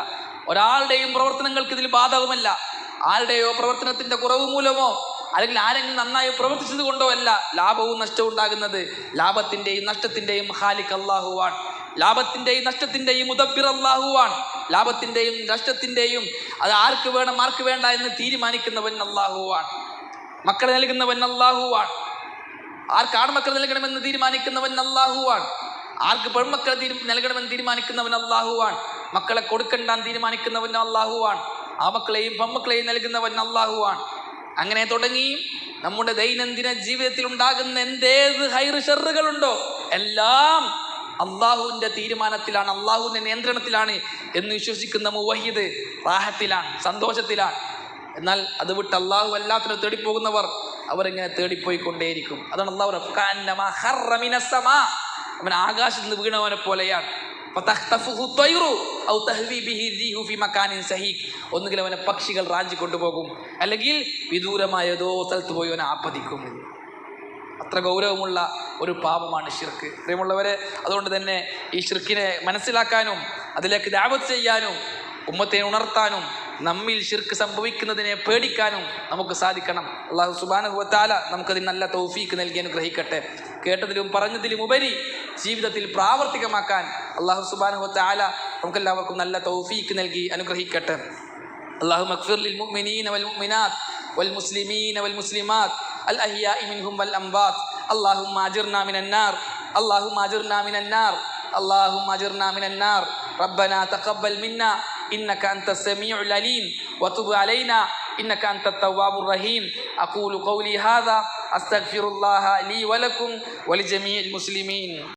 ഒരാളുടെയും പ്രവർത്തനങ്ങൾക്ക് ഇതിൽ ബാധകമല്ല. ആരുടെയോ പ്രവർത്തനത്തിന്റെ കുറവ് മൂലമോ അല്ലെങ്കിൽ ആരെങ്കിലും നന്നായി പ്രവർത്തിച്ചത് കൊണ്ടോ അല്ല ലാഭവും നഷ്ടവും ഉണ്ടാകുന്നത്. ലാഭത്തിന്റെയും നഷ്ടത്തിന്റെയും ഖാലിഖ് അല്ലാഹുവാണ്. ലാഭത്തിന്റെയും നഷ്ടത്തിന്റെയും മുദബ്ബിർ അല്ലാഹുവാണ്. ലാഭത്തിന്റെയും നഷ്ടത്തിന്റെയും അത് ആർക്ക് വേണം ആർക്ക് വേണ്ട എന്ന് തീരുമാനിക്കുന്നവൻ അല്ലാഹുവാണ്. മക്കളെ നൽകുന്നവൻ അല്ലാഹുവാണ്. ആർക്ക് ആൺമക്കൾ നൽകണമെന്ന് തീരുമാനിക്കുന്നവൻ അല്ലാഹുവാണ്. ആർക്ക് പെൺമക്കൾ നൽകണമെന്ന് തീരുമാനിക്കുന്നവൻ അല്ലാഹുവാണ്. മക്കളെ കൊടുക്കണ്ടാൻ തീരുമാനിക്കുന്നവൻ അല്ലാഹുവാണ്. ആ മക്കളെയും പെൺമക്കളെയും നൽകുന്നവൻ അല്ലാഹുവാണ്. അങ്ങനെ തുടങ്ങി നമ്മുടെ ദൈനംദിന ജീവിതത്തിൽ ഉണ്ടാകുന്ന എന്തേത് ഹൈറ് ഷർറുകളുണ്ടോ എല്ലാം അള്ളാഹുവിന്റെ തീരുമാനത്തിലാണ്, അള്ളാഹുവിന്റെ നിയന്ത്രണത്തിലാണ് എന്ന് വിശ്വസിക്കുന്ന മുവഹിദ് റാഹത്തിലാണ്, സന്തോഷത്തിലാണ്. എന്നാൽ അത് വിട്ട് അള്ളാഹു അല്ലാത്തിനെ തേടിപ്പോകുന്നവർ അവരിങ്ങനെ തേടിപ്പോയിക്കൊണ്ടേയിരിക്കും. അതാണ് അള്ളാഹു അവൻ ആകാശത്ത് നിന്ന് വീണവനെ പോലെയാണ്. ഒന്നുകിൽ അവനെ പക്ഷികൾ റാഞ്ചി കൊണ്ടുപോകും, അല്ലെങ്കിൽ വിദൂരമായതോ സ്ഥലത്ത് പോയി അവനെ ആപ്പതിക്കും. അത്ര ഗൗരവമുള്ള ഒരു പാപമാണ് ശിർക്ക്. പ്രിയമുള്ളവരെ, അതുകൊണ്ട് തന്നെ ഈ ശിർക്കിനെ മനസ്സിലാക്കാനും അതിലേക്ക് ദഅവത്ത് ചെയ്യാനും ഉമ്മത്തെ ഉണർത്താനും നമ്മിൽ ശിർക്ക് സംഭവിക്കുന്നതിനെ പേടിക്കാനും നമുക്ക് സാധിക്കണം. അല്ലാഹു സുബ്ഹാനഹു വ തആല നമുക്കതിന് നല്ല തൗഫീക്ക് നൽകി അനുഗ്രഹിക്കട്ടെ. കേട്ടതിലും പറഞ്ഞതിലും ഉപരി ജീവിതത്തിൽ പ്രാവർത്തികമാക്കാൻ അല്ലാഹു സുബ്ഹാനഹു വ തആല നമുക്കെല്ലാവർക്കും നല്ല തൗഫീക്ക് നൽകി അനുഗ്രഹിക്കട്ടെ. അല്ലാഹുമ്മ ഗ്ഫിർ ലിൽ മുഅ്മിനീന വൽ മുഅ്മിനാത്ത് വൽ മുസ്ലിമീന വൽ മുസ്ലിമാത്ത് അൽ അഹ്യാഇ മിൻഹും വൽ അംവാത്ത്. അല്ലാഹുമ്മ അജിർനാ മിനൻ നാർ, അല്ലാഹുമ്മ അജിർനാ മിനൻ നാർ, അല്ലാഹുമ്മ അജിർനാ മിനൻ നാർ. റബ്ബനാ തഖബ്ബൽ മിന്നാ إنك أنت السميع العليم وتب علينا إنك أنت التواب الرحيم أقول قولي هذا أستغفر الله لي ولكم ولجميع المسلمين